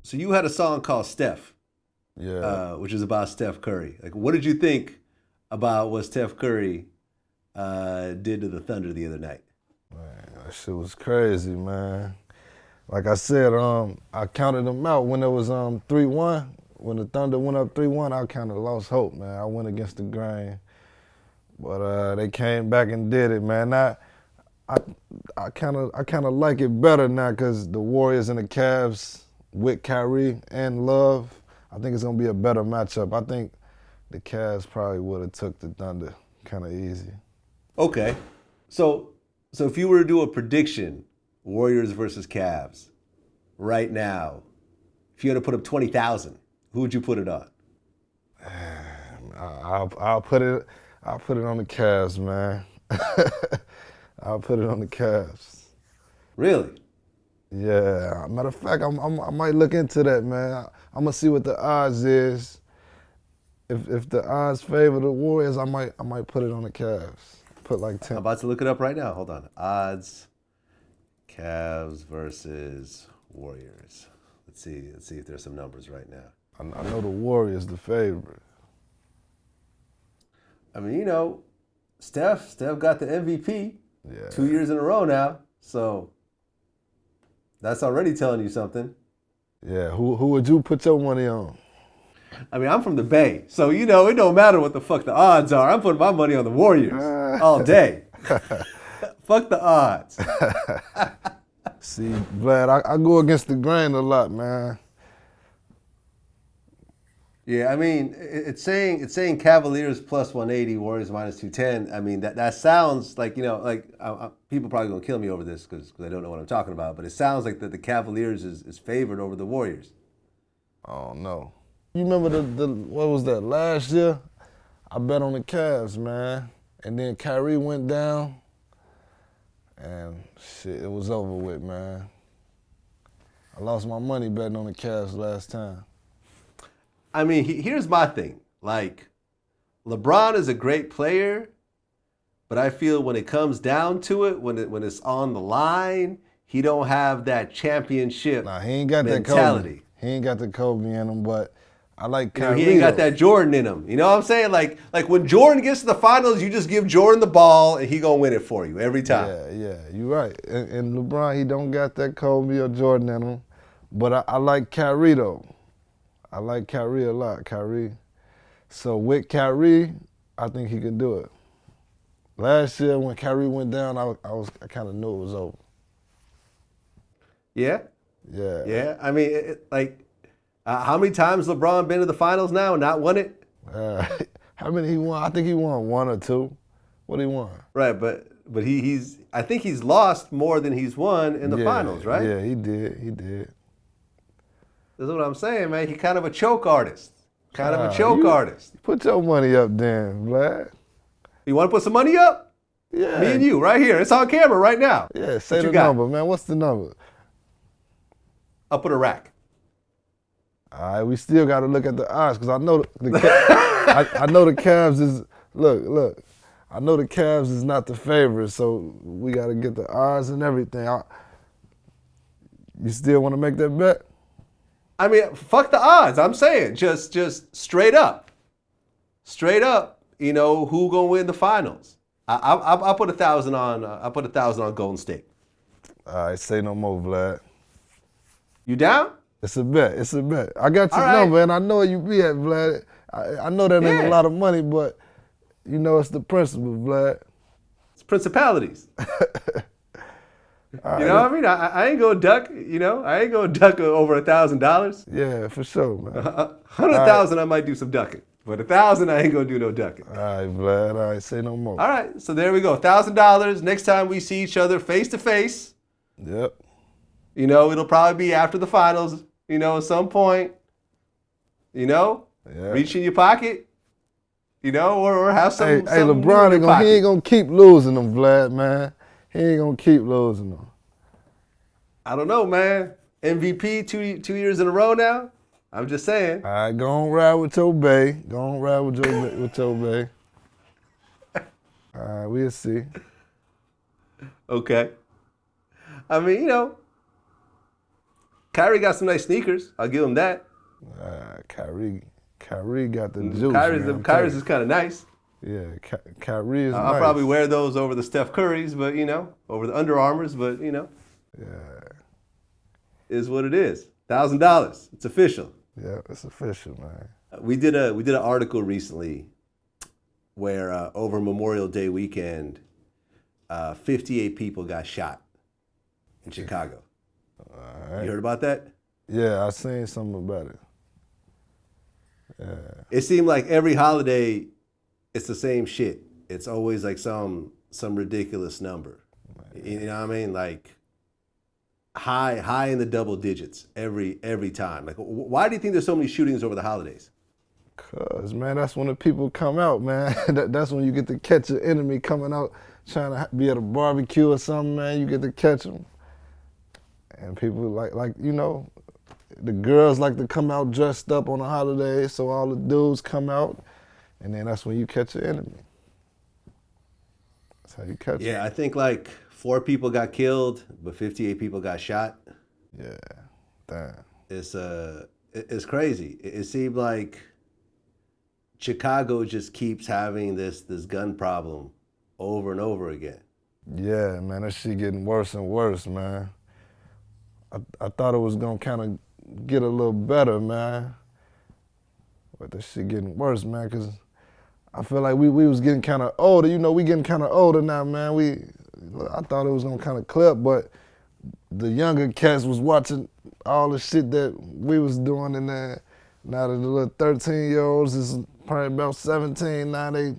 So you had a song called Steph, which is about Steph Curry. Like, what did you think about what Steph Curry did to the Thunder the other night? Man, that shit was crazy, man. Like I said, I counted them out when it was 3-1. When the Thunder went up 3-1, I kind of lost hope, man. I went against the grain, but they came back and did it, man. I kind of like it better now because the Warriors and the Cavs with Kyrie and Love, I think it's gonna be a better matchup. I think the Cavs probably would have took the Thunder kind of easy. Okay, so if you were to do a prediction, Warriors versus Cavs, right now, if you had to put up 20,000, who would you put it on? I'll put it on the Cavs, man. I'll put it on the Cavs. Really? Yeah. Matter of fact, I might look into that, man. I'm gonna see what the odds is. If the odds favor the Warriors, I might put it on the Cavs. Put like 10. I'm about to look it up right now. Hold on. Odds, Cavs versus Warriors. Let's see if there's some numbers right now. I know the Warriors the favorite. I mean, Steph got the MVP 2 years in a row now, so that's already telling you something. Yeah, who would you put your money on? I mean, I'm from the Bay, so it don't matter what the fuck the odds are. I'm putting my money on the Warriors all day. Fuck the odds. See, Vlad, I go against the grain a lot, man. Yeah, I mean, it's saying Cavaliers plus 180, Warriors minus 210. I mean, that sounds like, people probably gonna kill me over this because they don't know what I'm talking about. But it sounds like that the Cavaliers is favored over the Warriors. Oh no. You remember the what was that, last year? I bet on the Cavs, man. And then Kyrie went down and shit, it was over with, man. I lost my money betting on the Cavs last time. I mean, here's my thing. Like, LeBron is a great player, but I feel when it comes down to it, when it's on the line, he don't have that championship he ain't got mentality. That Kobe. He ain't got the Kobe in him, but I like Kyrie. He ain't got that Jordan in him. You know what I'm saying? Like when Jordan gets to the finals, you just give Jordan the ball and he gonna win it for you every time. Yeah, you're right. And LeBron, he don't got that Kobe or Jordan in him, but I like Kyrie though. I like Kyrie a lot, Kyrie. So with Kyrie, I think he can do it. Last year when Kyrie went down, I kind of knew it was over. Yeah? Yeah. Yeah, I mean, how many times LeBron been to the finals now and not won it? How many he won? I think he won 1 or 2. What he won? Right, but I think he's lost more than he's won in the finals, right? Yeah, he did. That's what I'm saying, man. He's kind of a choke artist. Artist. Put your money up then, Vlad. You want to put some money up? Yeah. Me and you, right here. It's on camera right now. Yeah, say the number, man. What's the number? I'll put a rack. All right, we still got to look at the odds because I know I know the Cavs is look. I know the Cavs is not the favorite, so we got to get the odds and everything. You still want to make that bet? I mean, fuck the odds. I'm saying just straight up, who gonna win the finals? I'll put 1,000 on. I'll put 1,000 on Golden State. All right, say no more, Vlad. You down? It's a bet. I got your number, and I know where you be at, Vlad. I know that ain't a lot of money, but it's the principle, Vlad. It's principalities. Right, what I mean? I ain't gonna duck. I ain't gonna duck over $1,000. Yeah, for sure, man. 100,000, I might do some ducking, but 1,000, I ain't gonna do no ducking. All right, Vlad. All right, say no more. All right, so there we go. $1,000. Next time we see each other face to face. Yep. It'll probably be after the finals. At some point. Reach in your pocket. Or have some. Hey, LeBron he ain't gonna keep losing them, Vlad, man. He ain't gonna keep losing them. I don't know, man. MVP two years in a row now. I'm just saying. All right, go on ride with your bae. Go on ride with your bae. All right, we'll see. Okay. I mean, Kyrie got some nice sneakers. I'll give him that. Kyrie got the juice. Kyrie's is kind of nice. Yeah, Kyrie is I'll nice. probably wear those over the Steph Currys, but over the Under Armours, but Yeah. is what it is. $1,000. It's official. Yeah, it's official, man. We did an article recently where over Memorial Day weekend, 58 people got shot in Chicago. All right. You heard about that? Yeah, I seen something about it. Yeah. It seemed like every holiday, it's the same shit. It's always like some ridiculous number. You know what I mean? Like high in the double digits every time. Like, why do you think there's so many shootings over the holidays? Cause man, that's when the people come out, man. That's when you get to catch an enemy coming out trying to be at a barbecue or something, man. You get to catch them, and people like the girls like to come out dressed up on the holidays, so all the dudes come out, and then that's when you catch an enemy. That's how you catch them. Yeah, I think like 4 people got killed, but 58 people got shot. Yeah, damn. It's crazy. It seemed like Chicago just keeps having this gun problem over and over again. Yeah, man, that shit getting worse and worse, man. I thought it was gonna kind of get a little better, man. But that shit getting worse, man, because I feel like we was getting kind of older. We getting kind of older now, man. I thought it was gonna kind of clip, but the younger cats was watching all the shit that we was doing in there. Now the little 13-year-olds is probably about 17 now. They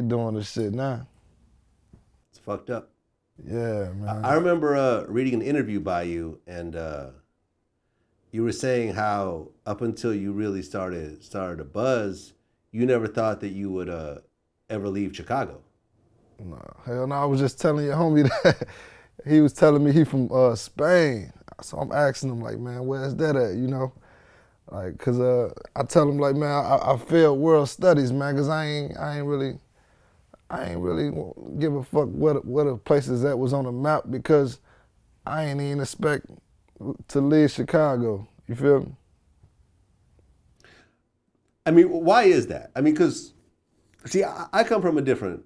doing the shit now. It's fucked up. Yeah, man. I remember reading an interview by you, and you were saying how up until you really started to buzz, you never thought that you would ever leave Chicago. No, hell no. I was just telling your homie that. He was telling me he from Spain. So I'm asking him like, man, where's that at, Like, cause I tell him like, man, I failed world studies, man, cause I ain't really give a fuck where the places that was on the map, because I ain't even expect to leave Chicago. You feel me? I mean, why is that? I mean, cause see, I come from a different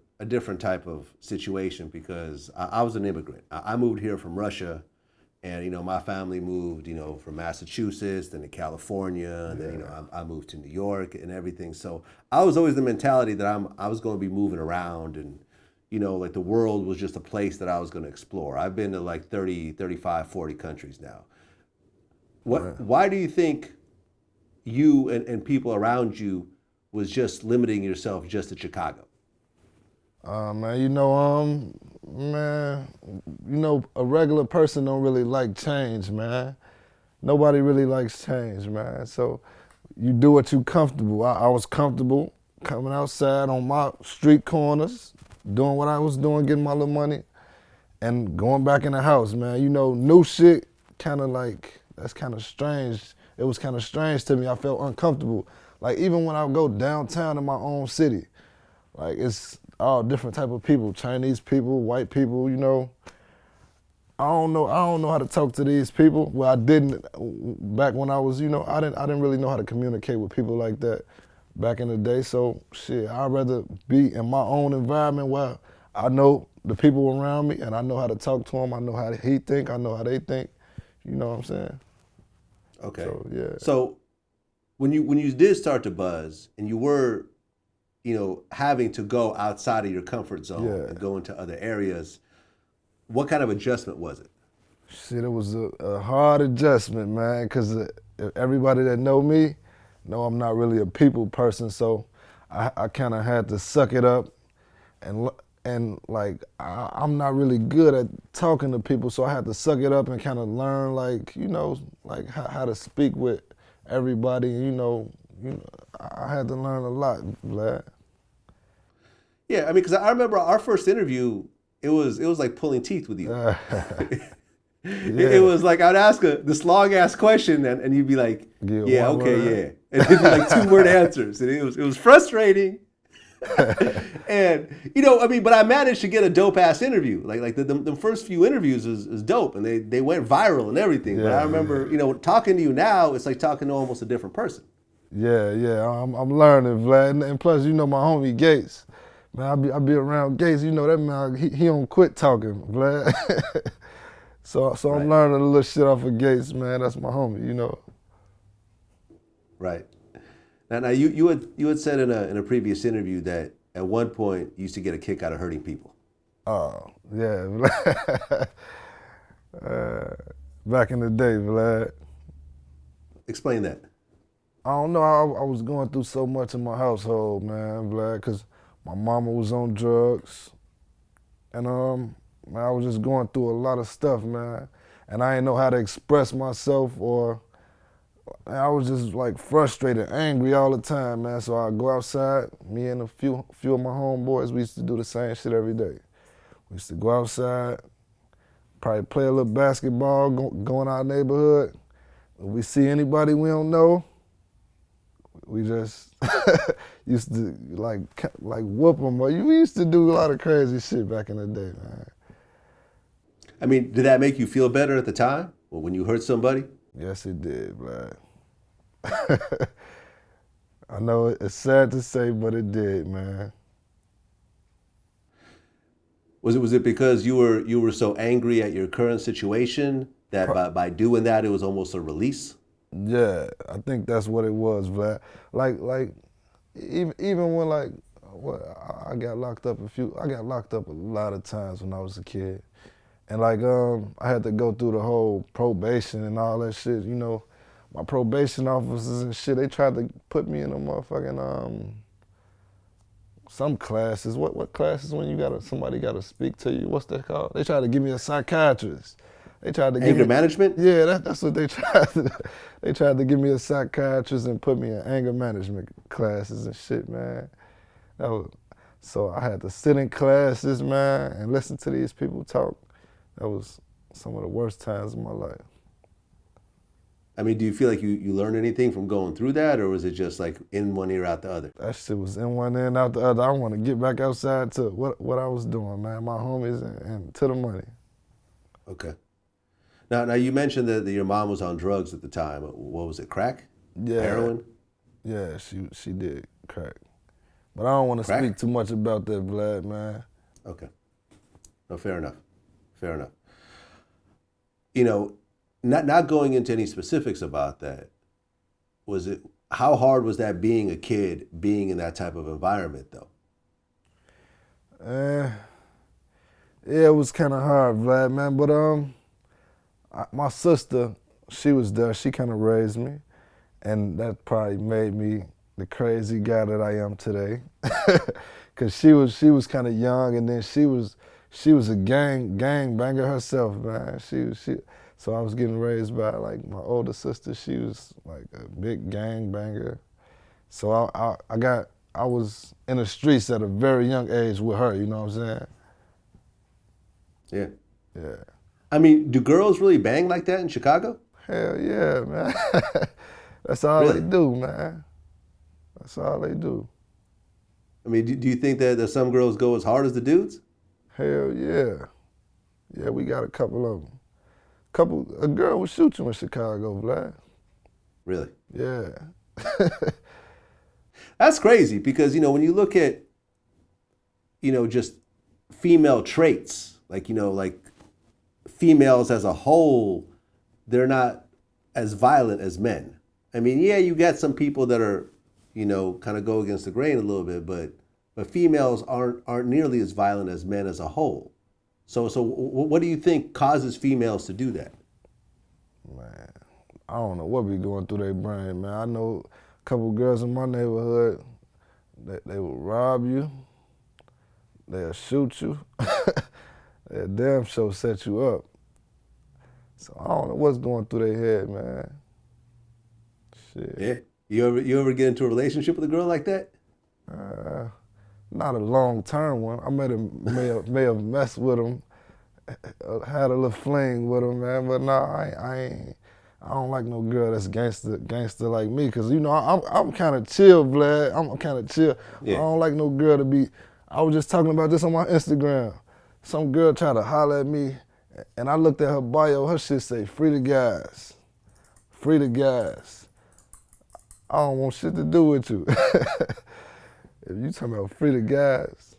type of situation, because I was an immigrant. I moved here from Russia. And, my family moved, from Massachusetts, then to California, and then, I moved to New York and everything. So I was always the mentality that I was going to be moving around, and, like the world was just a place that I was going to explore. I've been to like 30, 35, 40 countries now. Why do you think you and people around you was just limiting yourself just to Chicago? Man, a regular person don't really like change, man. Nobody really likes change, man. So you do what you comfortable. I was comfortable coming outside on my street corners, doing what I was doing, getting my little money, and going back in the house, man. New shit, kind of like, that's kind of strange. It was kind of strange to me. I felt uncomfortable. Like, even when I go downtown in my own city, like, it's all different type of people, Chinese people, white people, I don't know how to talk to these people. Well, I didn't back when I was, I didn't really know how to communicate with people like that back in the day. So shit, I'd rather be in my own environment where I know the people around me and I know how to talk to them. I know how he think, I know how they think. You know what I'm saying? Okay. So, yeah. So when you did start to buzz and you were, having to go outside of your comfort zone and go into other areas, what kind of adjustment was it? Shit, it was a hard adjustment, man, because everybody that know me know I'm not really a people person, so I kind of had to suck it up, and like I'm not really good at talking to people, so I had to suck it up and kind of learn, like, like how to speak with everybody. I had to learn a lot, Vlad. Yeah, I mean, because I remember our first interview, it was like pulling teeth with you. It was like I'd ask this long ass question, and you'd be like, yeah, okay, yeah, and it'd be like 2-word answers, and it was frustrating, And you know, I mean, but I managed to get a dope ass interview. Like the first few interviews is dope, and they went viral and everything. But I remember, you know, talking to you now, it's like talking to almost a different person. Yeah. I'm learning, Vlad, and plus, you know, my homie Gates. Man, I be around Gates. You know that man. He don't quit talking, Vlad. so Right. I'm learning a little shit off of Gates, man. That's my homie, you know. Right. Now you had said in a previous interview that at one point you used to get a kick out of hurting people. Oh yeah, back in the day, Vlad. Explain that. I don't know. I was going through so much in my household, man, Vlad, because my mama was on drugs, and man, I was just going through a lot of stuff, man, and I didn't know how to express myself, or I was just like frustrated, angry all the time, man. So I'd go outside. Me and a few of my homeboys, we used to do the same shit every day. We used to go outside, probably play a little basketball, go in our neighborhood. If we see anybody we don't know, we just used to like whoop them. We used to do a lot of crazy shit back in the day, man. I mean, did that make you feel better at the time? Or when you hurt somebody? Yes, it did, Vlad. I know it's sad to say, but it did, man. Was it because you were so angry at your current situation that by doing that it was almost a release? Yeah, I think that's what it was, Vlad. Like even when I got locked up I got locked up a lot of times when I was a kid. And I had to go through the whole probation and all that shit, you know. My probation officers and shit, they tried to put me in a motherfucking some classes. What classes when somebody gotta speak to you? What's that called? They tried to give me a psychiatrist. They tried to Anger management? Yeah, that's what they tried to. They tried to give me a psychiatrist and put me in anger management classes and shit, man. So I had to sit in classes, man, and listen to these people talk. That was some of the worst times of my life. I mean, do you feel like you learned anything from going through that, or was it just like in one ear, out the other? That shit was in one ear and out the other. I want to get back outside to what I was doing, man. My homies and to the money. Okay. Now you mentioned that your mom was on drugs at the time. What was it, crack? Yeah. Heroin? Yeah, she did crack. But I don't want to speak too much about that, Vlad, man. Okay. No, fair enough. Fair enough. You know, not going into any specifics about that, how hard was that being a kid, being in that type of environment, though? Yeah, it was kind of hard, Vlad, man. But my sister, she was there. She kind of raised me, and that probably made me the crazy guy that I am today. Cause she was kind of young, and then she was a gang banger herself, man. So I was getting raised by like my older sister. She was like a big gang banger. So I was in the streets at a very young age with her. You know what I'm saying? Yeah. Yeah. I mean, do girls really bang like that in Chicago? Hell yeah, man. That's all Really? they do, man. That's all they do. I mean, do you think that some girls go as hard as the dudes? Hell yeah. Yeah, we got a couple of them. A girl would shoot you in Chicago, Vlad. Really? Yeah. That's crazy because, you know, when you look at, you know, just female traits, like, you know, like females as a whole, they're not as violent as men. I mean, yeah, you got some people that are, you know, kind of go against the grain a little bit, but females aren't nearly as violent as men as a whole. So what do you think causes females to do that? Man, I don't know what be going through their brain, man. I know a couple girls in my neighborhood, they will rob you, they'll shoot you, they'll damn sure set you up. So I don't know what's going through their head, man. Shit. Yeah. You ever get into a relationship with a girl like that? Not a long-term one. I may have messed with him, had a little fling with him, man. But no, I I don't like no girl that's gangster like me, cause you know I'm kind of chill, Vlad. I'm kind of chill. Yeah. I don't like no girl to be. I was just talking about this on my Instagram. Some girl tried to holler at me, and I looked at her bio. Her shit say free the guys, free the guys. I don't want shit to do with you. If you talking about free the guys,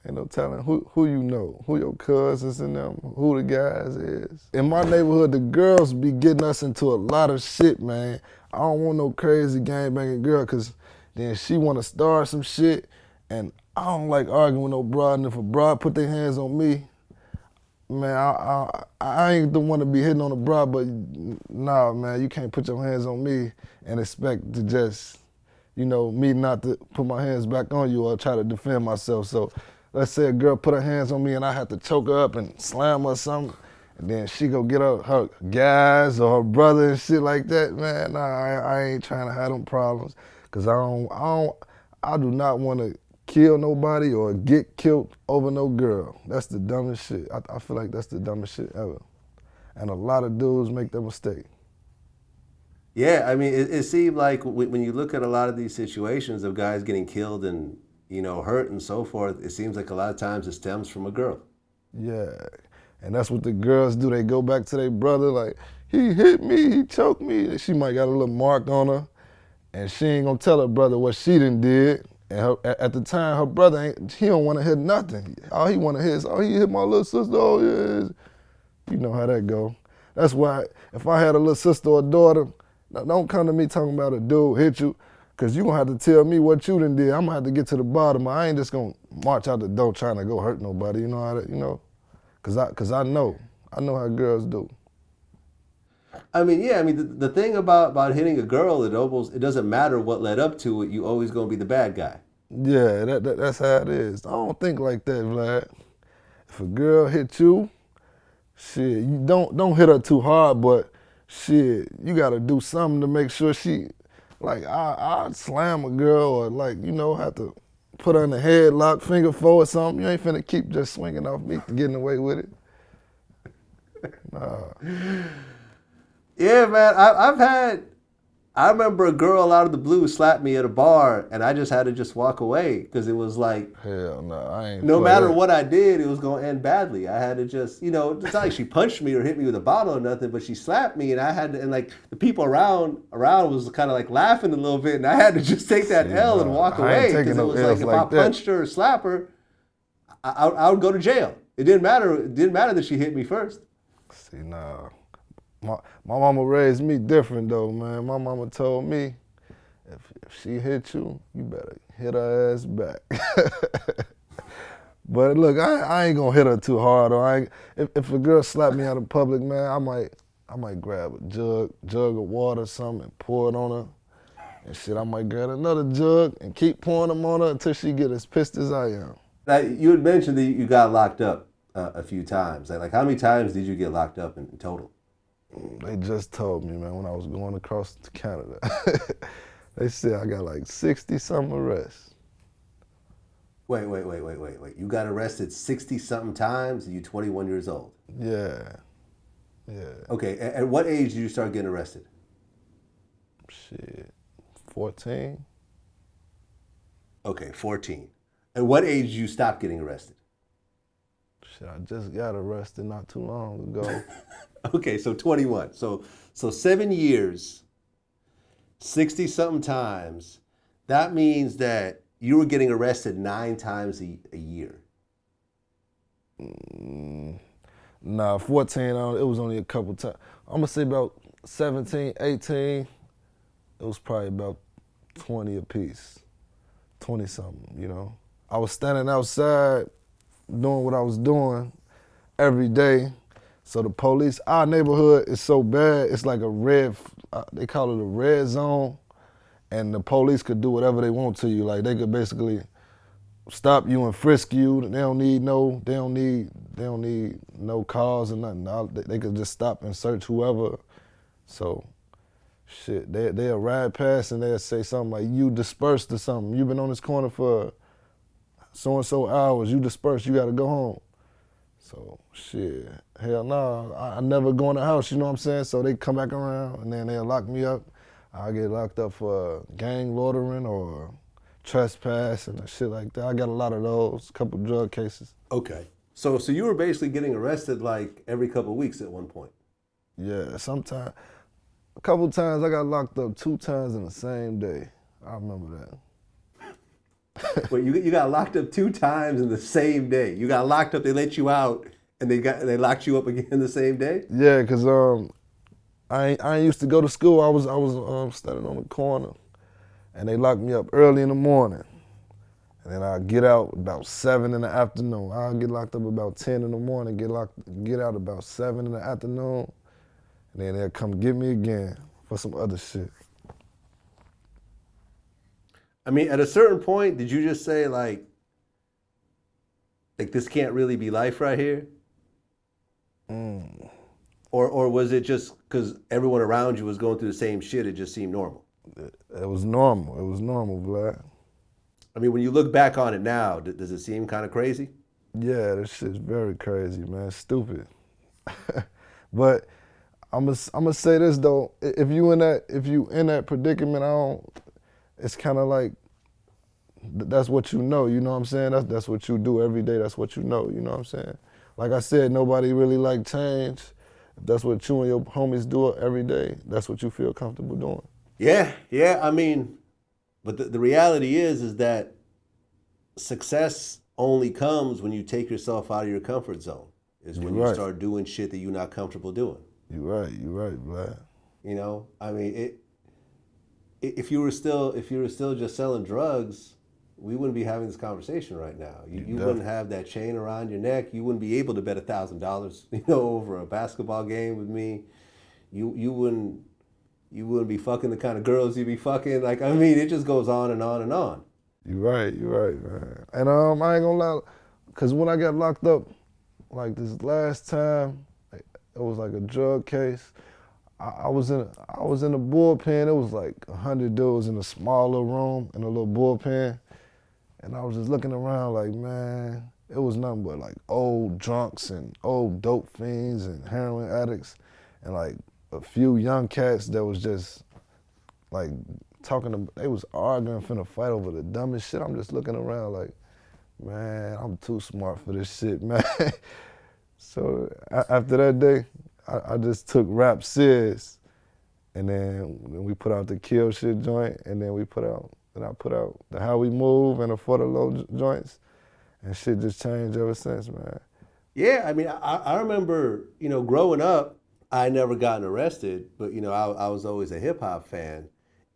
ain't no telling who you know, who your cousins and them, who the guys is. In my neighborhood, the girls be getting us into a lot of shit, man. I don't want no crazy gangbanging girl, cause then she wanna start some shit, and I don't like arguing with no broad, and if a broad put their hands on me, man, I ain't the one to be hitting on a broad, but nah, man, you can't put your hands on me and expect to just, you know, me not to put my hands back on you or try to defend myself. So let's say a girl put her hands on me and I have to choke her up and slam her or something, and then she go get her guys or her brother and shit like that, man, nah, I ain't trying to have them problems, cause I do not want to kill nobody or get killed over no girl. That's the dumbest shit. I feel like that's the dumbest shit ever. And a lot of dudes make that mistake. Yeah, I mean, it seemed like when you look at a lot of these situations of guys getting killed and, you know, hurt and so forth, it seems like a lot of times it stems from a girl. Yeah, and that's what the girls do. They go back to their brother like, he hit me, he choked me. She might got a little mark on her, and she ain't gonna tell her brother what she done did. And at the time, her brother, he don't want to hear nothing. All he want to hear is, oh, he hit my little sister, oh, yeah. You know how that go. That's why if I had a little sister or daughter, don't come to me talking about a dude hit you, because you going to have to tell me what you done did. I'm going to have to get to the bottom. I ain't just going to march out the door trying to go hurt nobody, you know how that, you know? Because I know how girls do. I mean, yeah, I mean, the thing about hitting a girl, it doesn't matter what led up to it, you always going to be the bad guy. Yeah, that's how it is. I don't think like that, Vlad. If a girl hit you, shit, you don't hit her too hard, but shit, you gotta do something to make sure she, like, I'd slam a girl or, like, you know, have to put her in a headlock, finger four or something. You ain't finna keep just swinging off me, getting away with it. Nah. Yeah, man, I remember a girl out of the blue slapped me at a bar, and I just had to just walk away because it was like, hell no, I ain't. No matter what I did, it was going to end badly. I had to just, you know, it's not like she punched me or hit me with a bottle or nothing, but she slapped me, and I had to, and like the people around was kind of like laughing a little bit, and I had to just take that L and walk away because it was like if I punched her or slapped her, I would go to jail. It didn't matter. It didn't matter that she hit me first. See, nah. My mama raised me different though, man. My mama told me, if she hit you, you better hit her ass back. But look, I ain't gonna hit her too hard. Or if a girl slap me out in public, man, I might grab a jug of water or something and pour it on her. And shit, I might grab another jug and keep pouring them on her until she get as pissed as I am. Now, you had mentioned that you got locked up a few times. Like how many times did you get locked up in total? They just told me, man, when I was going across to Canada. They said I got like 60-something arrests. Wait. You got arrested 60-something times and you're 21 years old? Yeah. Okay, at what age did you start getting arrested? Shit, 14. Okay, 14. At what age did you stop getting arrested? Shit, I just got arrested not too long ago. Okay, so 21. So 7 years, 60-something times. That means that you were getting arrested 9 times a year. Nah, 14, it was only a couple times. I'm gonna say about 17, 18, it was probably about 20 apiece. 20-something, you know. I was standing outside doing what I was doing every day. So the police, our neighborhood is so bad, it's like a they call it a red zone, and the police could do whatever they want to you. Like they could basically stop you and frisk you. They don't need no cars or nothing. They could just stop and search whoever. So shit, they'll ride past and they'll say something like, you dispersed or something. You've been on this corner for so-and-so hours, you dispersed, you gotta go home. So, shit, hell no. I never go in the house, you know what I'm saying? So they come back around, and then they'll lock me up. I'll get locked up for gang loitering or trespassing and shit like that. I got a lot of those, a couple drug cases. Okay. So you were basically getting arrested like every couple of weeks at one point. Yeah, sometimes, a couple times I got locked up 2 times in the same day. I remember that. Wait, you got locked up 2 times in the same day. You got locked up, they let you out, and they locked you up again the same day? Yeah, cause I ain't used to go to school. I was standing on the corner, and they locked me up early in the morning, and then I get out about 7 in the afternoon. I'll get locked up about 10 in the morning, get out about 7 in the afternoon, and then they'll come get me again for some other shit. I mean, at a certain point, did you just say like this can't really be life right here? Or was it just because everyone around you was going through the same shit, it just seemed normal? It was normal. It was normal, Vlad. I mean, when you look back on it now, does it seem kind of crazy? Yeah, this shit's very crazy, man. Stupid. But I'm gonna say this though: if you in that predicament, it's kind of like that's what you know. You know what I'm saying? That's what you do every day. That's what you know. You know what I'm saying? Like I said, nobody really like change. If that's what you and your homies do every day, that's what you feel comfortable doing. Yeah. I mean, but the reality is that success only comes when you take yourself out of your comfort zone. Is when you start doing shit that you're not comfortable doing. You're right, Vlad. You know, I mean, if you were still just selling drugs, we wouldn't be having this conversation right now. You wouldn't have that chain around your neck. You wouldn't be able to bet $1,000, over a basketball game with me. You wouldn't be fucking the kind of girls you'd be fucking. Like, I mean, it just goes on and on and on. You're right, man. And I ain't gonna lie, cause when I got locked up, like this last time, it was like a drug case. I was in a bullpen. It was like 100 dudes in a smaller room in a little bullpen. And I was just looking around like, man, it was nothing but like old drunks and old dope fiends and heroin addicts and like a few young cats that was just like they was arguing, finna fight over the dumbest shit. I'm just looking around like, man, I'm too smart for this shit, man. So after that day, I just took rap serious. And then we put out the Kill Shit joint, and then I put out the How We Move and the For the Low joints, and shit just changed ever since, man. Yeah, I mean, I remember, growing up, I never gotten arrested, but, I was always a hip-hop fan,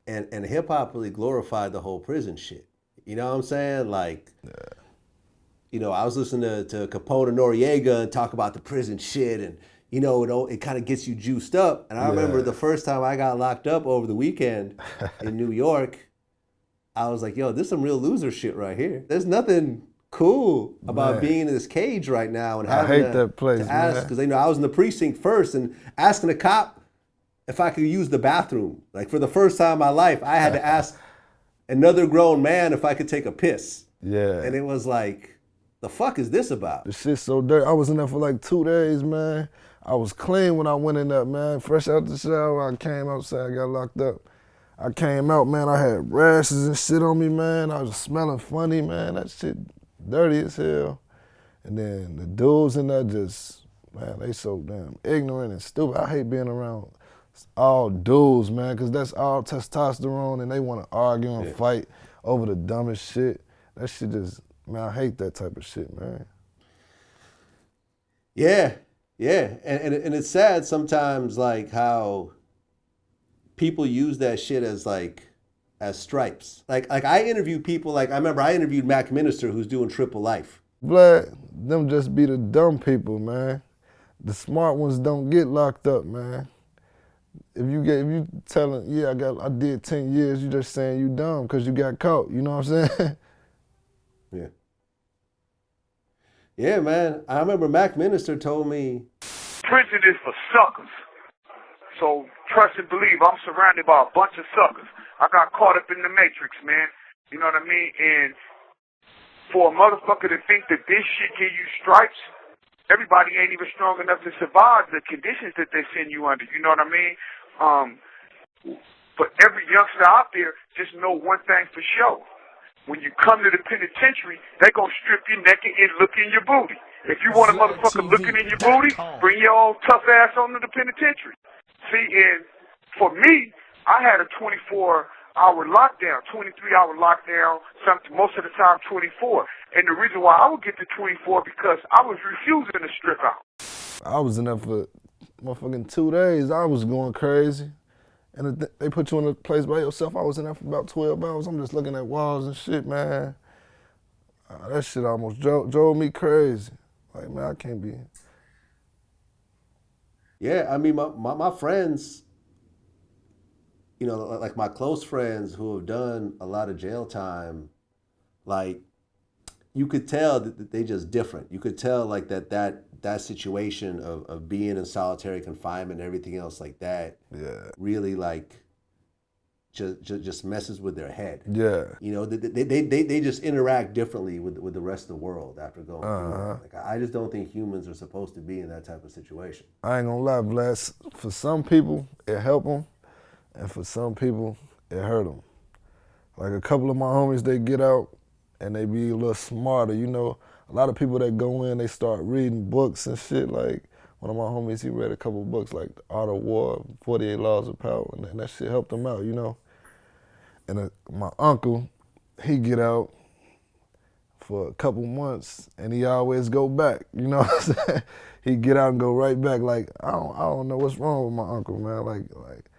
and hip-hop really glorified the whole prison shit. You know what I'm saying? Like, I was listening to Capone and Noriega and talk about the prison shit, and, it kind of gets you juiced up. And I remember the first time I got locked up over the weekend in New York, I was like, yo, this is some real loser shit right here. There's nothing cool about being in this cage right now and having that place, to ask, because I was in the precinct first and asking a cop if I could use the bathroom. Like, for the first time in my life, I had to ask another grown man if I could take a piss. Yeah. And it was like, the fuck is this about? The shit's so dirty. I was in there for like 2 days, man. I was clean when I went in there, man. Fresh out the shower, I came outside, got locked up. I came out, man, I had rashes and shit on me, man. I was smelling funny, man. That shit dirty as hell. And then the dudes in there just, man, they so damn ignorant and stupid. I hate being around all dudes, man, because that's all testosterone and they want to argue and fight over the dumbest shit. That shit just, man, I hate that type of shit, man. Yeah. And it's sad sometimes, like, how people use that shit as stripes. Like I interview people, like I remember I interviewed Mac Minister, who's doing Triple Life. Vlad, them just be the dumb people, man. The smart ones don't get locked up, man. If you telling, I did 10 years, you just saying you dumb because you got caught, you know what I'm saying? Yeah. Yeah, man. I remember Mac Minister told me, prison is for suckers. So trust and believe, I'm surrounded by a bunch of suckers. I got caught up in the matrix, man. You know what I mean? And for a motherfucker to think that this shit give you stripes, everybody ain't even strong enough to survive the conditions that they send you under. You know what I mean? But every youngster out there just know one thing for sure. When you come to the penitentiary, they gonna strip you naked and look in your booty. If you want a motherfucker looking in your booty, bring your old tough ass on to the penitentiary. See, and for me, I had a 24-hour lockdown, 23-hour lockdown, most of the time 24. And the reason why I would get to 24 because I was refusing to strip out. I was in there for motherfucking 2 days. I was going crazy. And they put you in a place by yourself. I was in there for about 12 hours. I'm just looking at walls and shit, man. That shit almost drove me crazy. Like, man, I can't be. Yeah, I mean, my friends, you know, like my close friends who have done a lot of jail time, like, you could tell that they just different. You could tell, like, that situation of being in solitary confinement and everything else like that, Yeah. really, like, just messes with their head. Yeah. You know, they just interact differently with the rest of the world after going through it. Like, I just don't think humans are supposed to be in that type of situation. I ain't gonna lie, Vlad. For some people, it help them, and for some people, it hurt them. Like a couple of my homies, they get out and they be a little smarter. You know, a lot of people that go in, they start reading books and shit. Like one of my homies, he read a couple books like The Art of War, 48 Laws of Power, and that shit helped him out, you know. And my uncle, he get out for a couple months and he always go back, you know what I'm saying? He get out and go right back. Like, I don't know what's wrong with my uncle, man. Like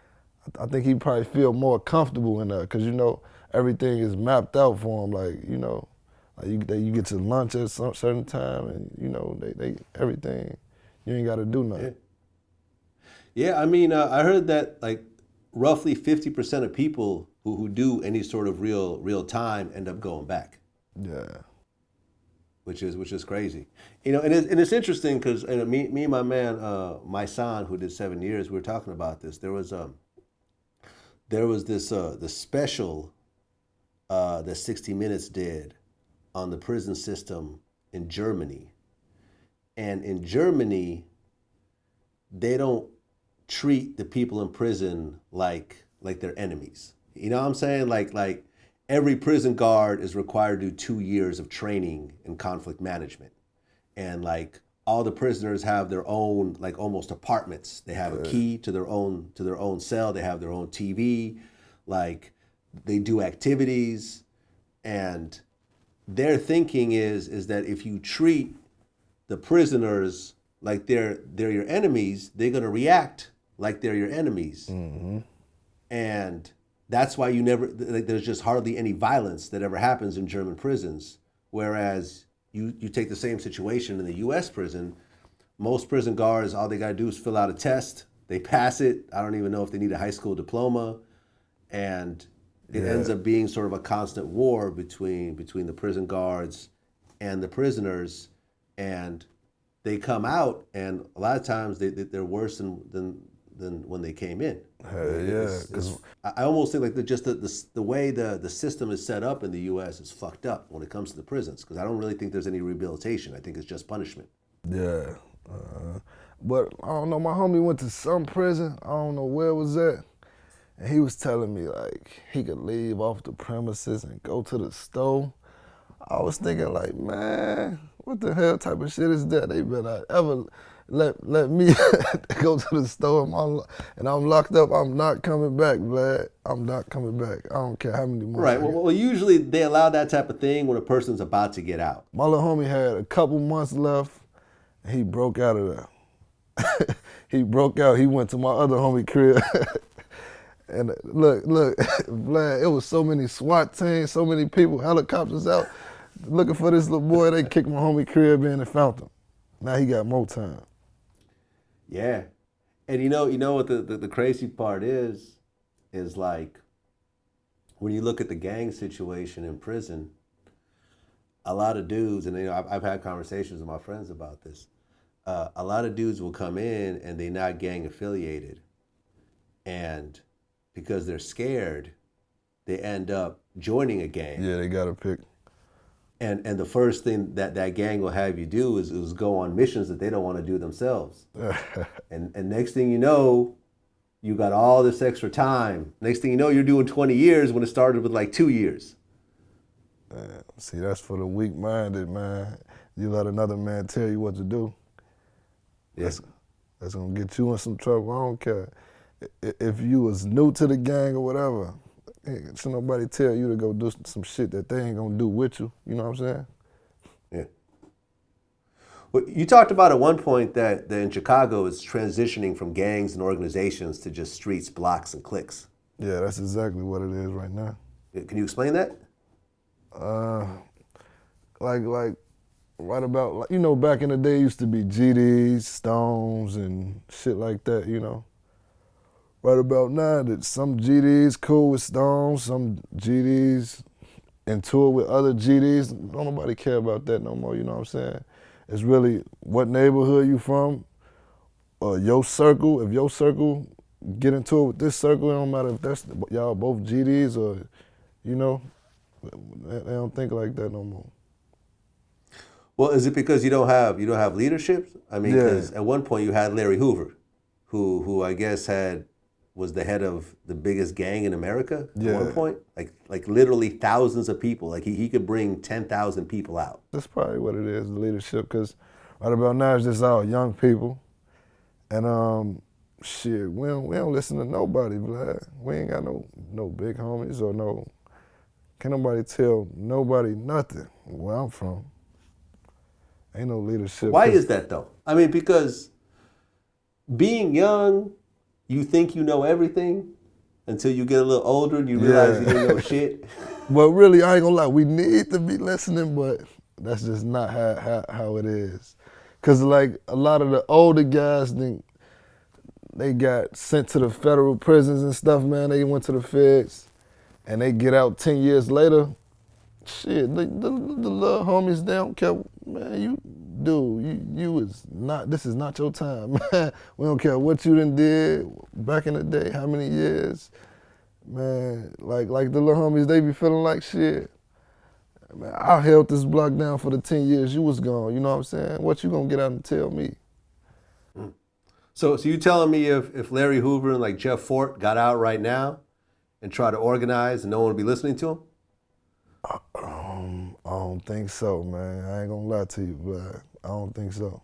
I think he probably feel more comfortable in there because, you know, everything is mapped out for him. Like, you know, like you get to lunch at some certain time and, you know, they everything, you ain't got to do nothing. Yeah, I mean, I heard that like roughly 50% of people who do any sort of real time end up going back. Yeah. Which is crazy, you know, and it's interesting because me and my man, my son who did 7 years, we were talking about this. There was this the special that 60 Minutes did on the prison system in Germany, and in Germany, they don't treat the people in prison like they're enemies. You know what I'm saying? Like every prison guard is required to do 2 years of training in conflict management. And like all the prisoners have their own like almost apartments. They have a key to their own cell. They have their own TV. Like they do activities, and their thinking is that if you treat the prisoners like they're your enemies, they're gonna react like they're your enemies. Mm-hmm. And that's why you never, like, there's just hardly any violence that ever happens in German prisons. Whereas you take the same situation in the U.S. prison, most prison guards, all they got to do is fill out a test. They pass it. I don't even know if they need a high school diploma. And it ends up being sort of a constant war between the prison guards and the prisoners. And they come out, and a lot of times they're worse than when they came in. I almost think like the way the system is set up in the U.S. is fucked up when it comes to the prisons, because I don't really think there's any rehabilitation. I think it's just punishment. Yeah, but I don't know. My homie went to some prison. I don't know where it was at, and he was telling me like he could leave off the premises and go to the store. I was thinking like, man, what the hell type of shit is that? They better ever let me go to the store and I'm locked up. I'm not coming back, Vlad. I'm not coming back. I don't care how many more. Right. Well, usually they allow that type of thing when a person's about to get out. My little homie had a couple months left, and he broke out of there. He broke out. He went to my other homie crib. And look, Vlad, it was so many SWAT teams, so many people, helicopters out looking for this little boy. They kicked my homie crib in and found him. Now he got more time. Yeah. And you know what the crazy part is like when you look at the gang situation in prison, a lot of dudes, and I've had conversations with my friends about this, a lot of dudes will come in and they're not gang affiliated. And because they're scared, they end up joining a gang. Yeah, they got to pick. And the first thing that gang will have you do is go on missions that they don't want to do themselves. and next thing you know, you got all this extra time. Next thing you know, you're doing 20 years when it started with like 2 years. See, that's for the weak-minded, man. You let another man tell you what to do. Yeah. That's gonna get you in some trouble. I don't care. If you was new to the gang or whatever, should nobody tell you to go do some shit that they ain't gonna do with you. You know what I'm saying? Yeah. Well, you talked about at one point that in Chicago it's transitioning from gangs and organizations to just streets, blocks, and cliques. Yeah, that's exactly what it is right now. Can you explain that? Like right about, like, you know, back in the day it used to be GDs, Stones, and shit like that, you know. Right about now, that some GDs cool with Stones, some GDs into it with other GDs. Don't nobody care about that no more, you know what I'm saying? It's really what neighborhood you from, or your circle. If your circle get into it with this circle, it don't matter if that's y'all both GDs or, you know, they don't think like that no more. Well, is it because you don't have leadership? I mean, because at one point you had Larry Hoover, who I guess was the head of the biggest gang in America at one point. Like literally thousands of people. Like he could bring 10,000 people out. That's probably what it is, the leadership, because right about now it's just all young people. And shit, we don't listen to nobody, Vlad. We ain't got no big homies or can't nobody tell nobody nothing where I'm from. Ain't no leadership. Why is that though? I mean, because being young, you think you know everything until you get a little older and you realize you didn't know shit. But really, I ain't gonna lie, we need to be listening, but that's just not how it is. Cause like a lot of the older guys, they got sent to the federal prisons and stuff, man. They went to the feds and they get out 10 years later. Shit, the little homies, they don't care, man. This is not your time, man. We don't care what you done did back in the day, how many years, man. Like the little homies, they be feeling like shit. Man, I held this block down for the 10 years you was gone. You know what I'm saying? What you gonna get out and tell me? So you telling me if Larry Hoover and like Jeff Fort got out right now and try to organize and no one would be listening to them? I don't think so, man. I ain't gonna lie to you, but I don't think so.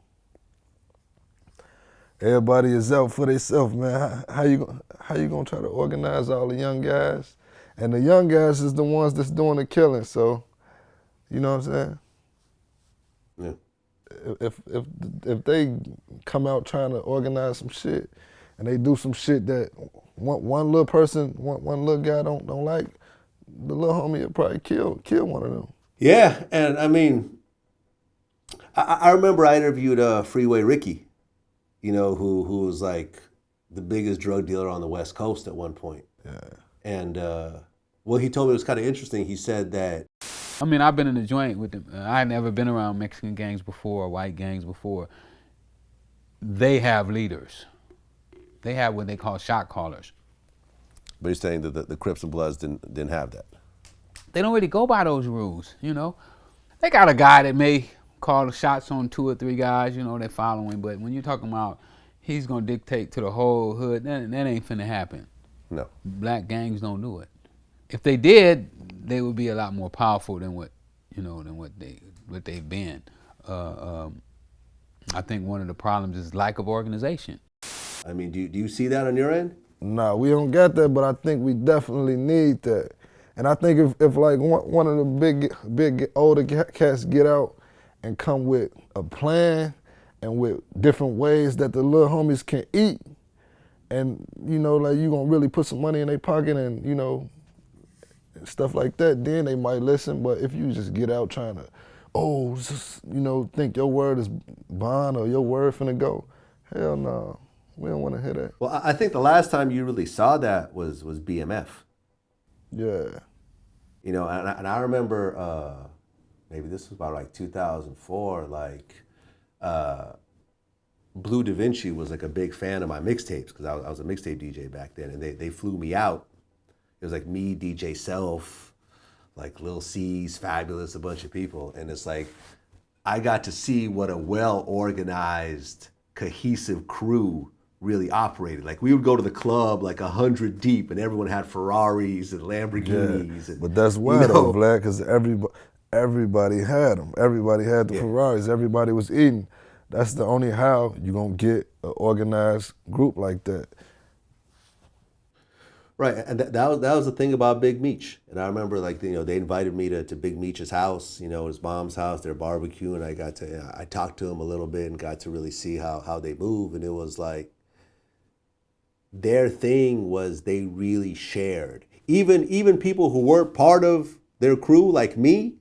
Everybody is out for themselves, man. How you gonna try to organize all the young guys? And the young guys is the ones that's doing the killing, so you know what I'm saying? Yeah. If they come out trying to organize some shit and they do some shit that one little person, one little guy don't like, the little homie will probably kill one of them. Yeah, and I mean, I remember I interviewed Freeway Ricky, you know, who was like the biggest drug dealer on the West Coast at one point. Yeah. And what he told me was kind of interesting. He said that, I mean, I've been in the joint with them. I had never been around Mexican gangs before, or white gangs before. They have leaders. They have what they call shot callers. but he's saying that the Crips and Bloods didn't have that. They don't really go by those rules, you know. They got a guy that may call the shots on 2 or 3 guys, you know, they're following, but when you're talking about he's gonna dictate to the whole hood, that ain't finna happen. No. Black gangs don't do it. If they did, they would be a lot more powerful than what they've been. I think one of the problems is lack of organization. I mean, do you see that on your end? Nah, we don't got that, but I think we definitely need that. And I think if like one of the big older cats get out and come with a plan and with different ways that the little homies can eat, and you know, like you gonna really put some money in their pocket and you know, stuff like that, then they might listen. But if you just get out trying to, you know, think your word is bond or your word finna go, hell no, we don't want to hear that. Well, I think the last time you really saw that was BMF. Yeah. You know, and I remember maybe this was about like 2004, like Blue Da Vinci was like a big fan of my mixtapes because I was a mixtape DJ back then, and they flew me out. It was like me, DJ Self, like Lil C's, Fabulous, a bunch of people. And it's like, I got to see what a well-organized, cohesive crew really operated. Like we would go to the club like 100 deep and everyone had Ferraris and Lamborghinis. And, but that's why though, Vlad, because everybody had them. Everybody had the Ferraris. Everybody was eating. That's the only how you're going to get an organized group like that. Right, and that was the thing about Big Meech. And I remember, like, you know, they invited me to Big Meech's house, you know, his mom's house, their barbecue, and I talked to him a little bit and got to really see how they move. And it was like, their thing was they really shared. Even people who weren't part of their crew, like me,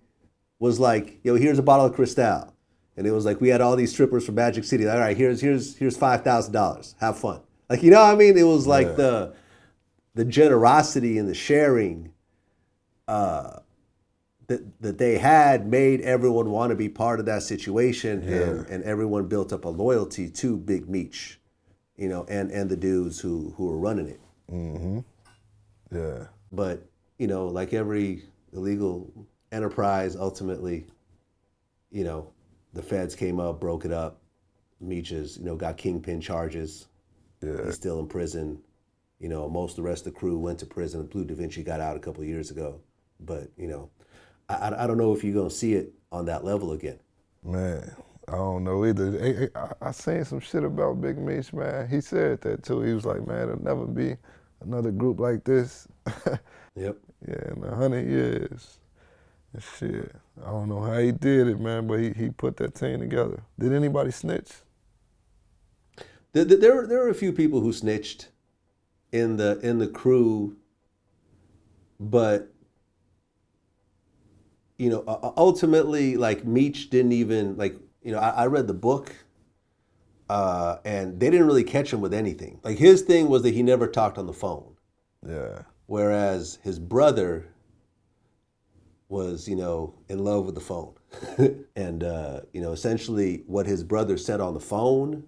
was like, yo, here's a bottle of Cristal. And it was like, we had all these strippers from Magic City. Like, all right, here's $5,000. Have fun. Like, you know what I mean? It was like the generosity and the sharing that they had made everyone want to be part of that situation, and everyone built up a loyalty to Big Meech, you know, and the dudes who were running it. Mm-hmm. Yeah. But, you know, like every illegal enterprise, ultimately, you know, the feds came up, broke it up. Meech is, you know, got kingpin charges. Yeah. He's still in prison. You know, most of the rest of the crew went to prison. Blue Da Vinci got out a couple of years ago. But, you know, I don't know if you're going to see it on that level again. Man, I don't know either. I seen some shit about Big Meech, man. He said that too. He was like, man, there'll never be another group like this. Yep. Yeah, in 100 years. And shit, I don't know how he did it, man, but he put that team together. Did anybody snitch? There were a few people who snitched in the crew, but, you know, ultimately, like, Meech didn't even, like, you know, I read the book, and they didn't really catch him with anything. Like, his thing was that he never talked on the phone. Yeah. Whereas his brother was, you know, in love with the phone. And, you know, essentially what his brother said on the phone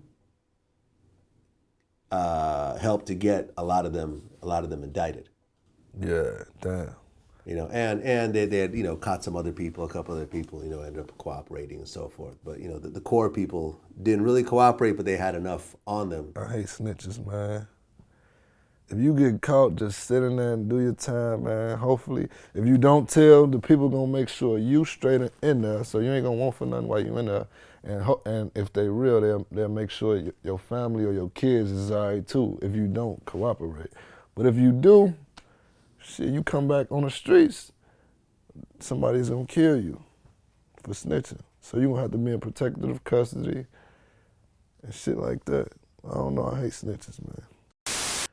helped to get a lot of them indicted. Yeah, damn. You know, and they had, you know, caught some other people, a couple other people, you know, ended up cooperating and so forth. But, you know, the core people didn't really cooperate, but they had enough on them. I hate snitches, man. If you get caught, just sit in there and do your time, man. Hopefully, if you don't tell, the people gonna make sure you straight in there, so you ain't gonna want for nothing while you in there. And if they real, they'll make sure your family or your kids is all right too, if you don't cooperate. But if you do, shit, you come back on the streets, somebody's gonna kill you for snitching. So you gonna have to be in protective custody and shit like that. I don't know, I hate snitches, man.